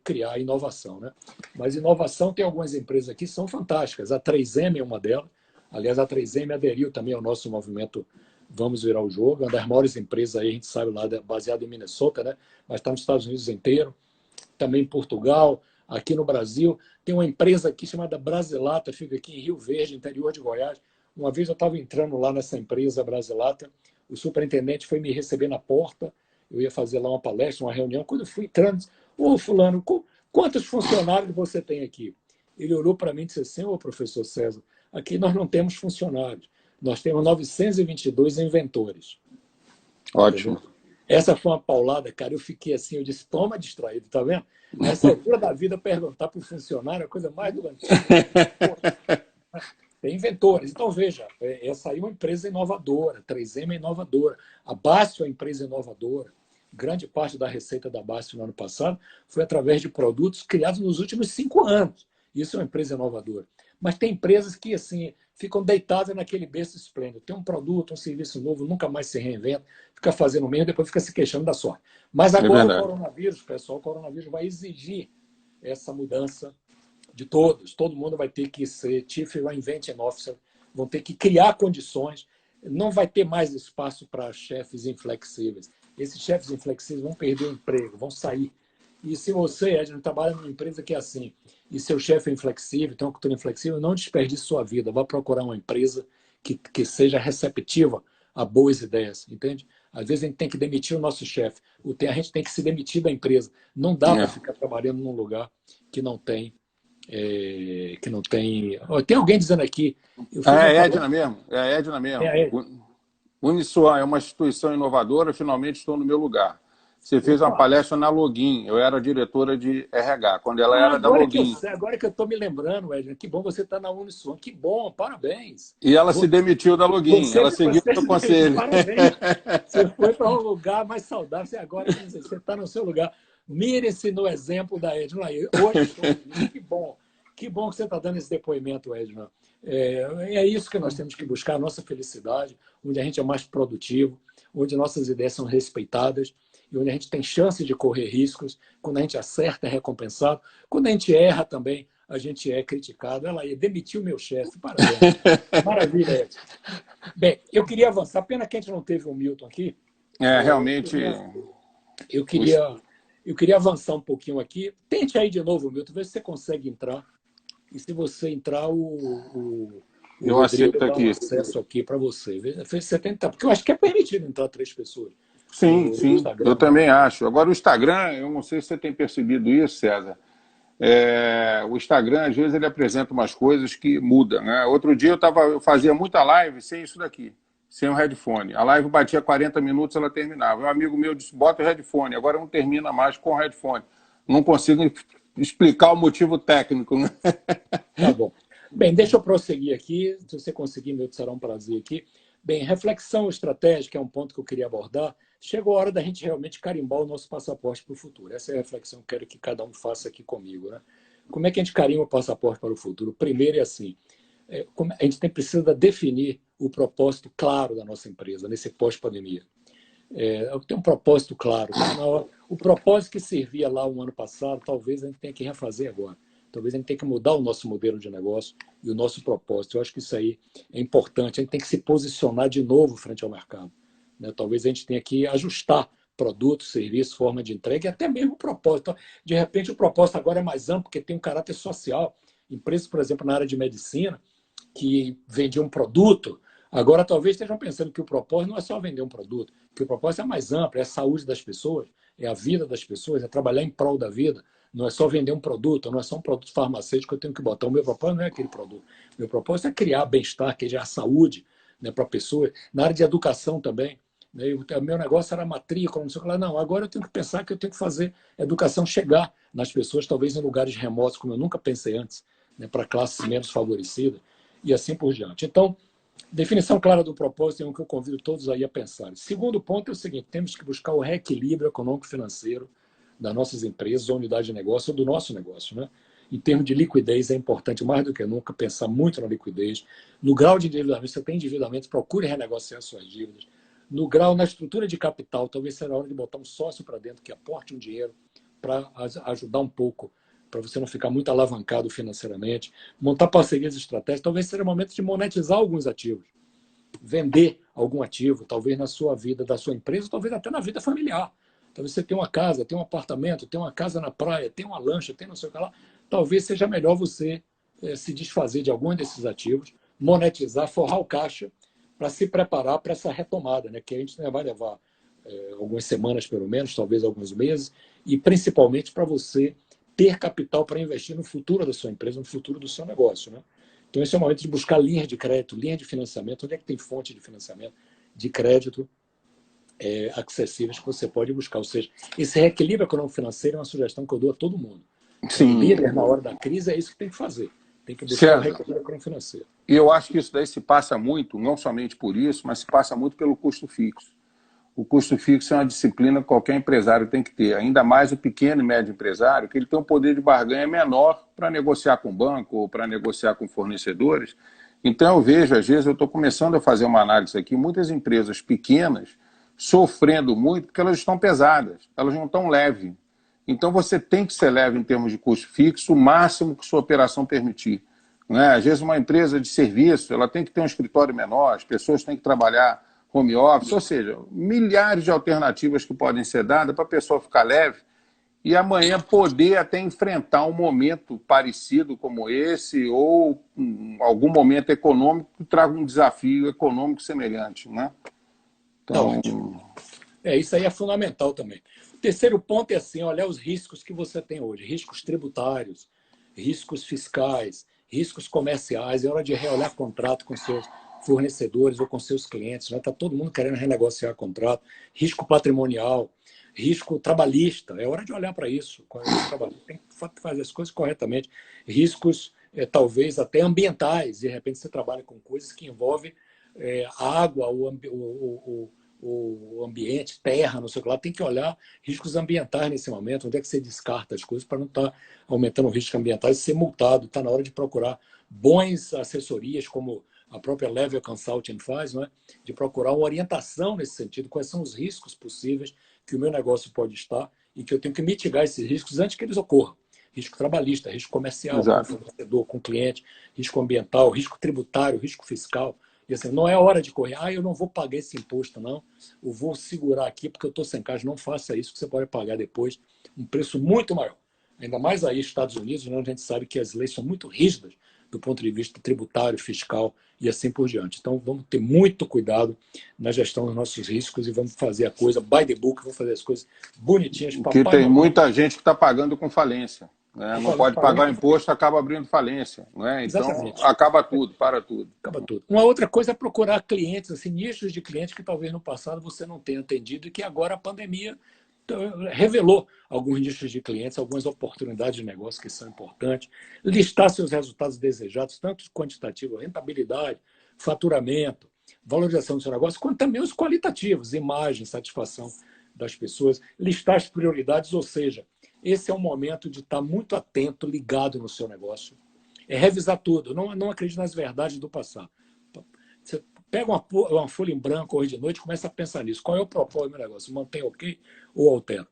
criar inovação, né? Mas inovação tem algumas empresas aqui que são fantásticas. A 3M é uma delas. Aliás, a 3M aderiu também ao nosso movimento Vamos Virar o Jogo, uma das maiores empresas aí, a gente sabe lá, baseada em Minnesota, né? Mas está nos Estados Unidos inteiro, também em Portugal, aqui no Brasil. Tem uma empresa aqui chamada Brasilata, fica aqui em Rio Verde, interior de Goiás. Uma vez eu estava entrando lá nessa empresa Brasilata, o superintendente foi me receber na porta, eu ia fazer lá uma palestra, uma reunião. Quando eu fui entrando, ô fulano, quantos funcionários você tem aqui? Ele olhou para mim e disse assim, ô professor César, aqui nós não temos funcionários, nós temos 922 inventores. Ótimo. Entendeu? Essa foi uma paulada, cara. Eu fiquei assim, eu disse, toma distraído, tá vendo? Nessa altura da vida, perguntar para o funcionário é a coisa mais doentia. Tem inventores. Então, veja, essa aí é uma empresa inovadora, 3M é inovadora, a Bácio é uma empresa inovadora. Grande parte da receita da Bácio no ano passado foi através de produtos criados nos últimos 5 anos. Isso é uma empresa inovadora. Mas tem empresas que assim ficam deitadas naquele berço esplêndido. Tem um produto, um serviço novo, nunca mais se reinventa, fica fazendo o mesmo, depois fica se queixando da sorte. Mas agora o coronavírus, pessoal, o coronavírus vai exigir essa mudança de todos. Todo mundo vai ter que ser Chief Invention Officer, vão ter que criar condições. Não vai ter mais espaço para chefes inflexíveis. Esses chefes inflexíveis vão perder o emprego, vão sair. E se você, Edna, trabalha numa empresa que é assim, e seu chefe é inflexível, tem uma cultura inflexível, não desperdice sua vida. Vá procurar uma empresa que seja receptiva a boas ideias, entende? Às vezes a gente tem que demitir o nosso chefe, a gente tem que se demitir da empresa. Não dá para ficar trabalhando num lugar que não tem. Tem alguém dizendo aqui. É a Edna mesmo. É a Edna mesmo. É a Edna. Uniswan é uma instituição inovadora, finalmente estou no meu lugar. Você fez uma palestra na Login, eu era diretora de RH, quando ela era da Login. Agora que eu estou me lembrando, Edna, que bom você estar na Uniswan, que bom, parabéns. E ela se demitiu da Login, ela seguiu o seu conselho. Parabéns, você foi para um lugar mais saudável, agora você está no seu lugar. Mire-se no exemplo da Edna. Hoje, que bom que você está dando esse depoimento, Edna. É isso que nós temos que buscar, a nossa felicidade, onde a gente é mais produtivo, onde nossas ideias são respeitadas e onde a gente tem chance de correr riscos. Quando a gente acerta, é recompensado. Quando a gente erra também, a gente é criticado. Ela demitiu meu chefe. Parabéns. Maravilha, Edna. Bem, eu queria avançar. Pena que a gente não teve o Milton aqui. Realmente... Eu queria avançar um pouquinho aqui. Tente aí de novo, Milton, ver se você consegue entrar. E se você entrar, o O Eu Rodrigo aceito dá um aqui. acesso aqui para você. Você tenta, porque eu acho que é permitido entrar 3 pessoas Sim, no sim, eu Instagram, né? também acho. Agora, o Instagram, eu não sei se você tem percebido isso, César. O Instagram, às vezes, ele apresenta umas coisas que mudam, né? Outro dia eu fazia muita live sem isso daqui, sem o headphone. A live batia 40 minutos, ela terminava. Um amigo meu disse, bota o headphone. Agora não termina mais com o headphone. Não consigo explicar o motivo técnico, né? Tá bom. Bem, deixa eu prosseguir aqui. Se você conseguir, meu, será um prazer aqui. Bem, reflexão estratégica é um ponto que eu queria abordar. Chegou a hora da gente realmente carimbar o nosso passaporte para o futuro. Essa é a reflexão que eu quero que cada um faça aqui comigo, né? Como é que a gente carimba o passaporte para o futuro? Primeiro é assim, a gente precisa definir o propósito claro da nossa empresa nesse pós-pandemia. Tem um propósito claro. Tá na hora. O propósito que servia lá um ano passado, talvez a gente tenha que refazer agora. Talvez a gente tenha que mudar o nosso modelo de negócio e o nosso propósito. Eu acho que isso aí é importante. A gente tem que se posicionar de novo frente ao mercado, né? Talvez a gente tenha que ajustar produtos, serviços, forma de entrega e até mesmo o propósito. De repente, o propósito agora é mais amplo, porque tem um caráter social. Empresas, por exemplo, na área de medicina, que vendiam um produto, agora talvez estejam pensando que o propósito não é só vender um produto, que o propósito é mais amplo, é a saúde das pessoas, é a vida das pessoas, é trabalhar em prol da vida. Não é só vender um produto, não é só um produto farmacêutico que eu tenho que botar. O meu propósito não é aquele produto. O meu propósito é criar bem-estar, que é a saúde, né, para a pessoa. Na área de educação também. Né, o meu negócio era matrícula, não sei o que lá. Não, agora eu tenho que pensar que eu tenho que fazer a educação chegar nas pessoas, talvez em lugares remotos, como eu nunca pensei antes, né, para classes menos favorecidas e assim por diante. Então, definição clara do propósito é um que eu convido todos aí a pensar. Segundo ponto é o seguinte, temos que buscar o reequilíbrio econômico-financeiro das nossas empresas, da unidade de negócio ou do nosso negócio, né? Em termos de liquidez, é importante mais do que nunca pensar muito na liquidez. No grau de endividamento, você tem endividamento, procure renegociar suas dívidas. No grau, na estrutura de capital, talvez seja a hora de botar um sócio para dentro que aporte um dinheiro para ajudar um pouco, para você não ficar muito alavancado financeiramente. Montar parcerias estratégicas, talvez seja o momento de monetizar alguns ativos, vender algum ativo, talvez na sua vida, da sua empresa, talvez até na vida familiar. Talvez você tenha uma casa, tenha um apartamento, tenha uma casa na praia, tenha uma lancha, tenha não sei o que lá. Talvez seja melhor você se desfazer de algum desses ativos, monetizar, forrar o caixa para se preparar para essa retomada, né? Que a gente vai levar algumas semanas, pelo menos, talvez alguns meses, e principalmente para você ter capital para investir no futuro da sua empresa, no futuro do seu negócio, né? Então, esse é o momento de buscar linha de crédito, linha de financiamento. Onde é que tem fonte de financiamento, de crédito acessíveis que você pode buscar? Ou seja, esse reequilíbrio econômico-financeiro é uma sugestão que eu dou a todo mundo. Como Sim, líder, na hora da crise, é isso que tem que fazer. Tem que buscar o César. reequilíbrio econômico-financeiro. E eu acho que isso daí se passa muito, não somente por isso, mas se passa muito pelo custo fixo. O custo fixo é uma disciplina que qualquer empresário tem que ter, ainda mais o pequeno e médio empresário, que ele tem um poder de barganha menor para negociar com o banco ou para negociar com fornecedores. Então eu vejo, às vezes, eu estou começando a fazer uma análise aqui, muitas empresas pequenas sofrendo muito porque elas estão pesadas, elas não estão leves. Então você tem que ser leve em termos de custo fixo, o máximo que sua operação permitir. Né? Às vezes uma empresa de serviço, ela tem que ter um escritório menor, as pessoas têm que trabalhar home office, ou seja, milhares de alternativas que podem ser dadas para a pessoa ficar leve e amanhã poder até enfrentar um momento parecido como esse ou algum momento econômico que traga um desafio econômico semelhante. Né? Tá Então, ótimo. Isso aí é fundamental também. O terceiro ponto é assim, olhar os riscos que você tem hoje, riscos tributários, riscos fiscais, riscos comerciais. É hora de reolhar contrato com seus fornecedores ou com seus clientes. Está todo mundo querendo renegociar contrato. Risco patrimonial, risco trabalhista. É hora de olhar para isso. Tem que fazer as coisas corretamente. Riscos, talvez até ambientais. De repente você trabalha com coisas que envolvem a água, o ambiente, terra, não sei o que lá, tem que olhar riscos ambientais nesse momento, onde é que você descarta as coisas para não estar aumentando o risco ambiental e ser multado. Está na hora de procurar bons assessorias, como a própria Level Consulting faz, não é? De procurar uma orientação nesse sentido, quais são os riscos possíveis que o meu negócio pode estar e que eu tenho que mitigar esses riscos antes que eles ocorram. Risco trabalhista, risco comercial com o exato. fornecedor, com o cliente, risco ambiental, risco tributário, risco fiscal. E assim, não é hora de correr. Eu não vou pagar esse imposto, não. Eu vou segurar aqui porque eu estou sem caixa. Não faça isso, que você pode pagar depois um preço muito maior. Ainda mais aí, Estados Unidos, onde a gente sabe que as leis são muito rígidas do ponto de vista tributário, fiscal e assim por diante. Então, vamos ter muito cuidado na gestão dos nossos riscos e vamos fazer a coisa by the book, vamos fazer as coisas bonitinhas, Que papai e tem mamãe. muita gente que está pagando com falência. Né? Não pode pagar o imposto, acaba abrindo falência. Né? Então, Exatamente. acaba tudo, para tudo. Acaba tudo. Uma outra coisa é procurar clientes, assim, nichos de clientes que talvez no passado você não tenha atendido e que agora a pandemia revelou alguns nichos de clientes, algumas oportunidades de negócio que são importantes, listar seus resultados desejados, tanto quantitativo, rentabilidade, faturamento, valorização do seu negócio, quanto também os qualitativos, imagem, satisfação das pessoas, listar as prioridades, ou seja, esse é o momento de estar muito atento, ligado no seu negócio, é revisar tudo, não acredite nas verdades do passado. Você pega uma folha em branco hoje de noite e começa a pensar nisso. Qual é o propósito do meu negócio? Mantém ok ou altero?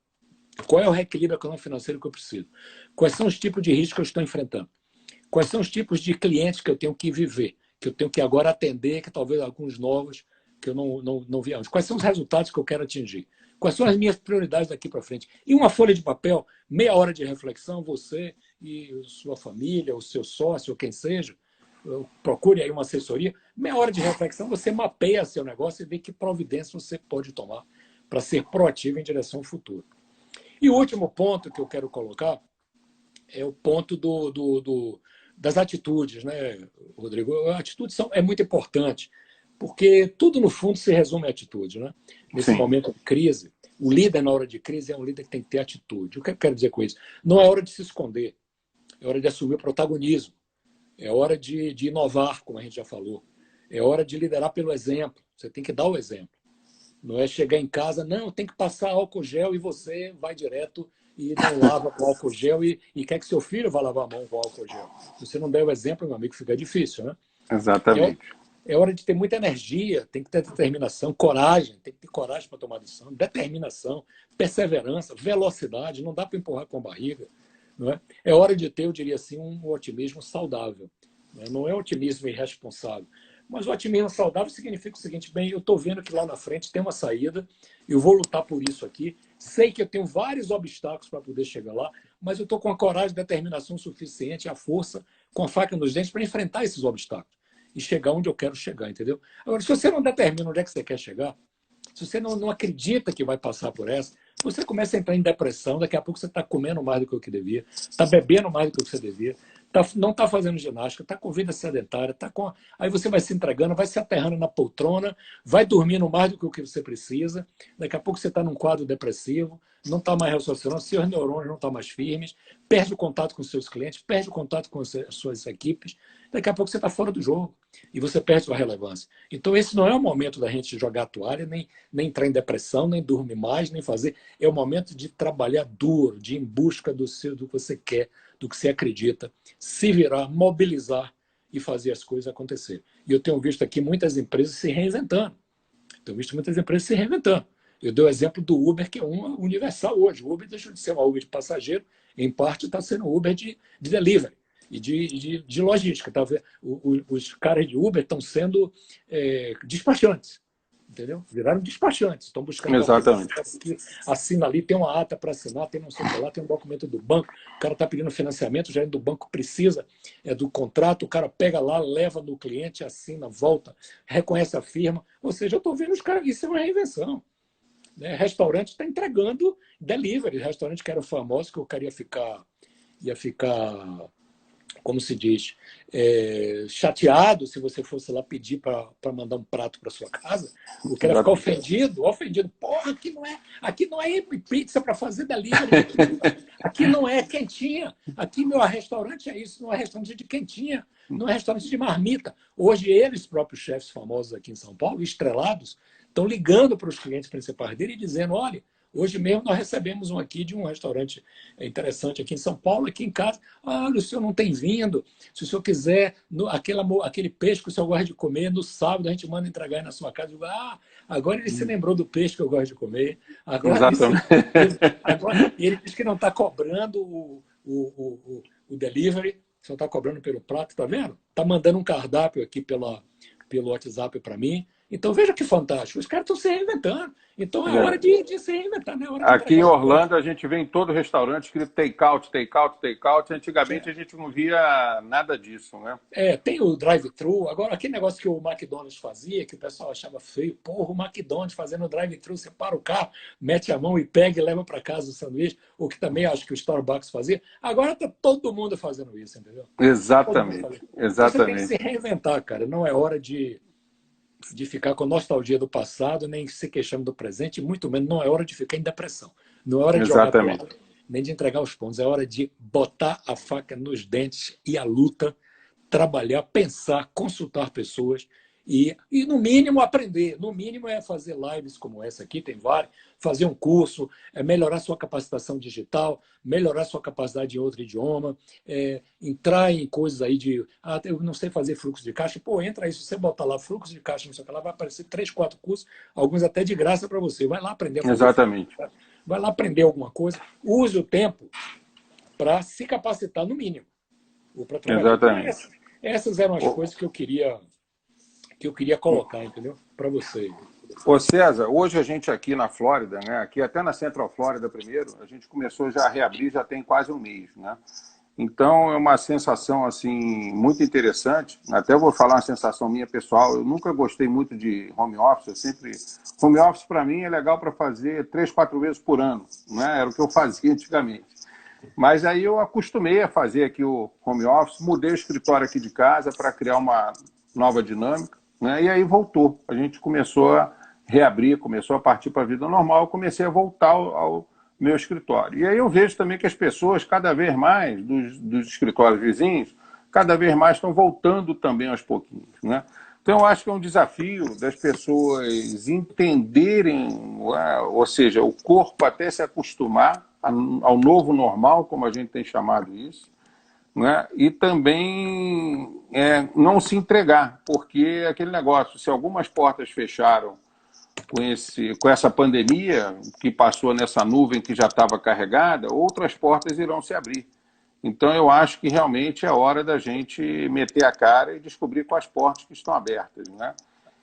Qual é o reequilíbrio econômico-financeiro que eu preciso? Quais são os tipos de risco que eu estou enfrentando? Quais são os tipos de clientes que eu tenho que viver? Que eu tenho que agora atender, que talvez alguns novos que eu não vi antes? Quais são os resultados que eu quero atingir? Quais são as minhas prioridades daqui para frente? E uma folha de papel, meia hora de reflexão, você e sua família, o seu sócio, ou quem seja, procure aí uma assessoria, meia hora de reflexão, você mapeia seu negócio e vê que providência você pode tomar para ser proativo em direção ao futuro. E o último ponto que eu quero colocar é o ponto das atitudes, né, Rodrigo? A atitude é muito importante, porque tudo, no fundo, se resume à atitude. Né? Nesse Sim. momento de crise, o líder, na hora de crise, é um líder que tem que ter atitude. O que eu quero dizer com isso? Não é hora de se esconder, é hora de assumir o protagonismo. É hora de inovar, como a gente já falou. É hora de liderar pelo exemplo. Você tem que dar o exemplo. Não é chegar em casa, não, tem que passar álcool gel e você vai direto e não lava com álcool gel e quer que seu filho vá lavar a mão com álcool gel. Se você não der o exemplo, meu amigo, fica difícil. Né? Exatamente. É hora de ter muita energia, tem que ter determinação, coragem, tem que ter coragem para tomar decisão, determinação, perseverança, velocidade, não dá para empurrar com a barriga. Não é? É hora de ter, eu diria assim, um otimismo saudável. Não é otimismo irresponsável. Mas o otimismo saudável significa o seguinte: bem, eu estou vendo que lá na frente tem uma saída, eu vou lutar por isso aqui, sei que eu tenho vários obstáculos para poder chegar lá, mas eu estou com a coragem, determinação suficiente, a força, com a faca nos dentes para enfrentar esses obstáculos e chegar onde eu quero chegar, entendeu? Agora, se você não determina onde é que você quer chegar, se você não acredita que vai passar por essa, você começa a entrar em depressão, daqui a pouco você está comendo mais do que o que devia, está bebendo mais do que você devia, não está fazendo ginástica, está com vida sedentária, aí você vai se entregando, vai se aterrando na poltrona, vai dormindo mais do que o que você precisa, daqui a pouco você está num quadro depressivo, não está mais raciocinando, seus neurônios não estão mais firmes, perde o contato com seus clientes, perde o contato com as suas equipes, daqui a pouco você está fora do jogo e você perde sua relevância. Então esse não é o momento da gente jogar a toalha, nem entrar em depressão, nem dormir mais, nem fazer. É o momento de trabalhar duro, de ir em busca do que você quer, do que você acredita, se virar, mobilizar e fazer as coisas acontecer. E eu tenho visto aqui muitas empresas se reinventando. Tenho visto muitas empresas se reinventando. Eu dei o exemplo do Uber, que é uma universal hoje. O Uber deixou de ser uma Uber de passageiro, em parte está sendo Uber de delivery e de logística. Tá? Os caras de Uber estão sendo despachantes. Entendeu? Viraram despachantes, estão buscando Exatamente. aqui, assina ali, tem uma ata para assinar, tem não sei o que lá, tem um documento do banco, o cara está pedindo financiamento, o gerente do banco precisa do contrato, o cara pega lá, leva no cliente, assina, volta, reconhece a firma. Ou seja, eu estou vendo os caras, isso é uma reinvenção. Né? Restaurante está entregando delivery, restaurante que era famoso, que eu queria ia ficar como se diz, chateado se você fosse lá pedir para mandar um prato para sua casa, o cara ficar ofendido. Porra, aqui não é pizza para fazer delivery, aqui não é quentinha, aqui meu restaurante é isso, não é restaurante de quentinha, não é restaurante de marmita. Hoje eles, próprios chefes famosos aqui em São Paulo, estrelados, estão ligando para os clientes principais dele e dizendo: olha, hoje mesmo nós recebemos um aqui de um restaurante interessante aqui em São Paulo, aqui em casa. Olha, o senhor não tem vindo. Se o senhor quiser, aquele peixe que o senhor gosta de comer, no sábado a gente manda entregar aí na sua casa. Eu digo: agora ele se lembrou do peixe que eu gosto de comer. Agora ele diz que não está cobrando o delivery, só está cobrando pelo prato, tá vendo? Está mandando um cardápio aqui pelo WhatsApp para mim. Então, veja que fantástico. Os caras estão se reinventando. Então, é hora de se reinventar, não é hora de Aqui em entregar o pão. Orlando, a gente vê em todo restaurante escrito take-out, take-out, take-out. Antigamente, a É. gente não via nada disso, né? Tem o drive-thru. Agora, aquele negócio que o McDonald's fazia, que o pessoal achava feio, porra, o McDonald's fazendo o drive-thru, você para o carro, mete a mão e pega e leva para casa o sanduíche, o que também acho que o Starbucks fazia. Agora está todo mundo fazendo isso, entendeu? Todo mundo Exatamente, fazendo. Então você tem que se exatamente, reinventar, cara. Não é hora de ficar com nostalgia do passado, nem se queixando do presente, e muito menos não é hora de ficar em depressão. Não é hora de jogar exatamente, toalha, nem de entregar os pontos. É hora de botar a faca nos dentes e a luta, trabalhar, pensar, consultar pessoas no mínimo, aprender. No mínimo é fazer lives como essa aqui, tem várias, fazer um curso, melhorar sua capacitação digital, melhorar sua capacidade em outro idioma, entrar em coisas aí de... eu não sei fazer fluxo de caixa. Pô, entra aí, se você botar lá fluxo de caixa, não sei o que lá, vai aparecer 3, 4 cursos, alguns até de graça para você. Vai lá aprender a fazer fluxo de exatamente, caixa, vai lá aprender alguma coisa. Use o tempo para se capacitar no mínimo, ou para trabalhar. Então, exatamente. essas eram as coisas que eu queria colocar, entendeu? Para você. Ô César, hoje a gente aqui na Flórida, né? Aqui até na Central Flórida primeiro, a gente começou já a reabrir, já tem quase um mês, né? Então é uma sensação assim muito interessante. Até vou falar uma sensação minha pessoal. Eu nunca gostei muito de home office. Eu sempre home office para mim é legal para fazer 3, 4 vezes por ano, né? Era o que eu fazia antigamente. Mas aí eu acostumei a fazer aqui o home office, mudei o escritório aqui de casa para criar uma nova dinâmica, né? E aí voltou. A gente começou a reabrir, começou a partir para a vida normal, eu comecei a voltar ao meu escritório. E aí eu vejo também que as pessoas, cada vez mais, dos escritórios vizinhos, cada vez mais estão voltando também aos pouquinhos, né? Então, eu acho que é um desafio das pessoas entenderem, ou seja, o corpo até se acostumar ao novo normal, como a gente tem chamado isso, né? E também não se entregar, porque aquele negócio, se algumas portas fecharam com essa pandemia que passou nessa nuvem que já estava carregada, outras portas irão se abrir. Então, eu acho que realmente é hora da gente meter a cara e descobrir quais portas que estão abertas, né?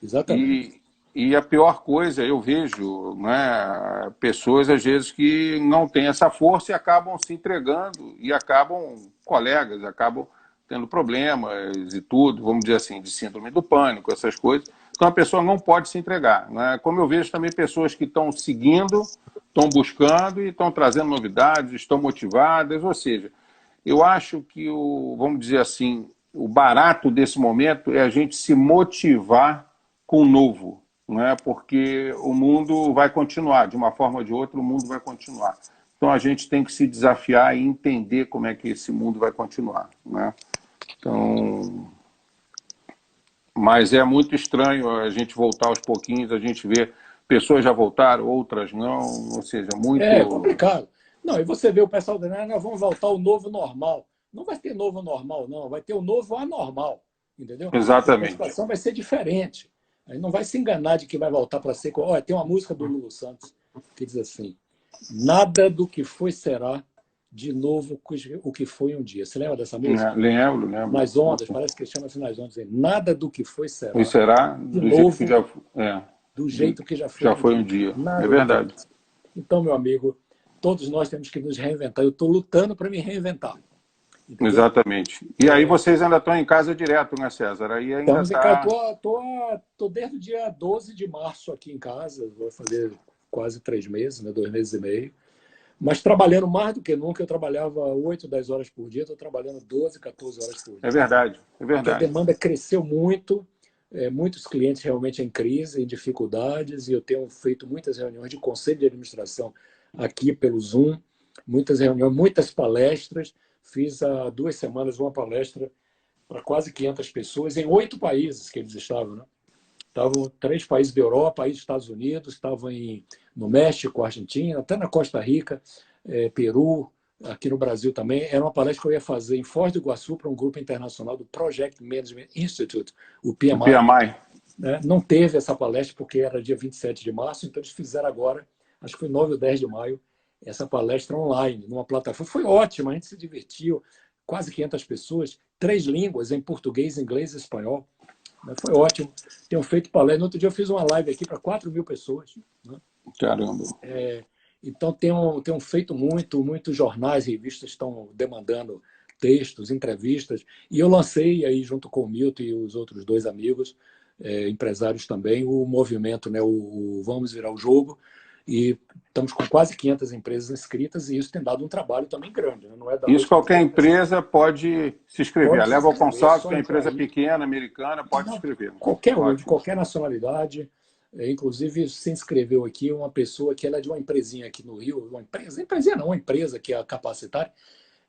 Exatamente. E a pior coisa, eu vejo, né, pessoas, às vezes, que não têm essa força e acabam se entregando, e acabam, colegas, acabam tendo problemas e tudo, vamos dizer assim, de síndrome do pânico, essas coisas. Então, a pessoa não pode se entregar, né? Como eu vejo também pessoas que estão seguindo, estão buscando e estão trazendo novidades, estão motivadas, ou seja, eu acho que vamos dizer assim, o barato desse momento é a gente se motivar com o novo, né? Porque o mundo vai continuar, de uma forma ou de outra, o mundo vai continuar. Então a gente tem que se desafiar e entender como é que esse mundo vai continuar, né? Então, mas é muito estranho a gente voltar aos pouquinhos, a gente vê pessoas já voltaram, outras não, ou seja, É muito. complicado. Não, e você vê o pessoal dizendo, nós vamos voltar ao novo normal. Não vai ter novo normal, não. Vai ter o novo anormal, entendeu? Porque a Exatamente. situação vai ser diferente. Aí não vai se enganar de que vai voltar para ser... Olha, tem uma música do Lulu Santos que diz assim, nada do que foi será de novo o que foi um dia. Você lembra dessa música? Lembro, lembro. Nas ondas, parece que chama assim Nas Ondas. Nada do que foi E será será de do jeito que novo, já, do jeito que já foi já um foi dia. um dia. É Nada do que... verdade. Então, meu amigo, todos nós temos que nos reinventar. Eu estou lutando para me reinventar, entendeu? Exatamente. E aí vocês ainda estão em casa direto, né, César? Aí ainda Estamos em casa. está. Tô desde o dia 12 de março aqui em casa. Vou fazer quase 3 meses, né? 2 meses e meio. Mas trabalhando mais do que nunca. Eu trabalhava 8, 10 horas por dia. Estou trabalhando 12, 14 horas por É dia. verdade, é Porque a verdade. demanda cresceu muito. Muitos clientes realmente em crise, em dificuldades. E eu tenho feito muitas reuniões de conselho de administração aqui pelo Zoom. Muitas reuniões, muitas palestras. Fiz há 2 semanas uma palestra para quase 500 pessoas em 8 países que eles estavam, né? Estavam 3 países da Europa, aí Estados Unidos, estavam no México, Argentina, até na Costa Rica, Peru, aqui no Brasil também. Era uma palestra que eu ia fazer em Foz do Iguaçu para um grupo internacional do Project Management Institute, o O PMI. PMI. Né? Não teve essa palestra porque era dia 27 de março, então eles fizeram agora, acho que foi 9 ou 10 de maio, essa palestra online, numa plataforma. Foi ótima, a gente se divertiu, quase 500 pessoas, 3 línguas, em português, inglês e espanhol. né? Foi ótimo. Tenho feito palestra. No outro dia eu fiz uma live aqui para 4.000 pessoas, né? Caramba. Então, tenho feito muitos jornais e revistas estão demandando textos, entrevistas, e eu lancei aí, junto com o Milton e os outros dois amigos, empresários também, o movimento, né, o Vamos Virar o Jogo, e estamos com quase 500 empresas inscritas, e isso tem dado um trabalho também grande, né? Não é da Isso noite para o qualquer dia, mas empresa pode se inscrever. A pode se Level inscrever, é Consult, só que é uma entrar empresa aí. pequena, americana, pode se Não, inscrever. qualquer um, de Ótimo. qualquer nacionalidade. Inclusive, se inscreveu aqui uma pessoa que ela é de uma empresinha aqui no Rio, empresinha não, uma empresa que é a Capacitar,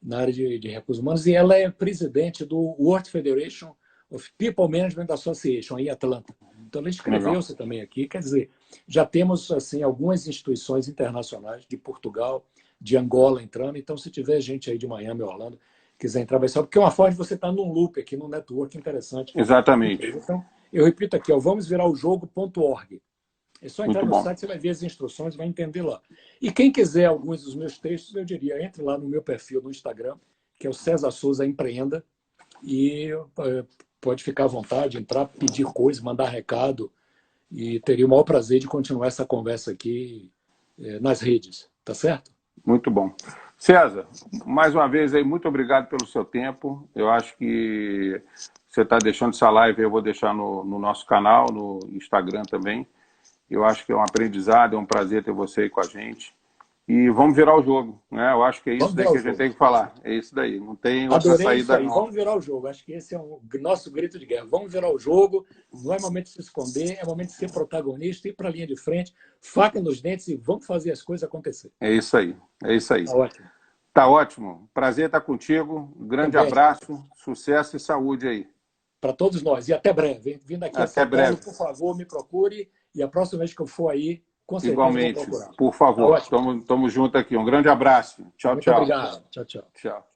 na área de recursos humanos, e ela é presidente do World Federation of People Management Association, em Atlanta. Então, ela Legal. inscreveu-se também aqui. Quer dizer, já temos assim algumas instituições internacionais de Portugal, de Angola entrando. Então, se tiver gente aí de Miami, Orlando, quiser entrar, vai ser porque é uma forma de você estar num loop aqui, num network interessante. Exatamente. Então, eu repito aqui, vamosviraljogo.org. É só entrar Muito no bom. site, você vai ver as instruções, vai entender lá. E quem quiser alguns dos meus textos, eu diria, entre lá no meu perfil no Instagram, que é o César Souza Empreenda, e pode ficar à vontade, entrar, pedir coisas, mandar recado, e teria o maior prazer de continuar essa conversa aqui nas redes, tá certo? Muito bom. César, mais uma vez aí, muito obrigado pelo seu tempo. Eu acho que você está deixando essa live, eu vou deixar no nosso canal, no Instagram também. Eu acho que é um aprendizado, é um prazer ter você aí com a gente. E vamos virar o jogo, né? Eu acho que é isso Vamos daí virar que o a gente jogo. tem que falar. É isso daí, não tem outra Adorei isso saída aí. não. Vamos virar o jogo. Acho que esse é o nosso grito de guerra. Vamos virar o jogo. Não é momento de se esconder, é momento de ser protagonista, ir para a linha de frente, faca nos dentes e vamos fazer as coisas acontecer. É isso aí, é isso aí. Tá ótimo. Tá ótimo. Prazer estar contigo. Um grande Também. abraço, sucesso e saúde aí. Para todos nós. E até breve. Vindo aqui a Até São Paulo, breve. por favor, me procure. E a próxima vez que eu for aí, com certeza eu vou Igualmente. procurar. Por Tá favor. ótimo. Tamo junto aqui. Um grande abraço. Tchau, Muito tchau. obrigado. Tchau, tchau. Tchau.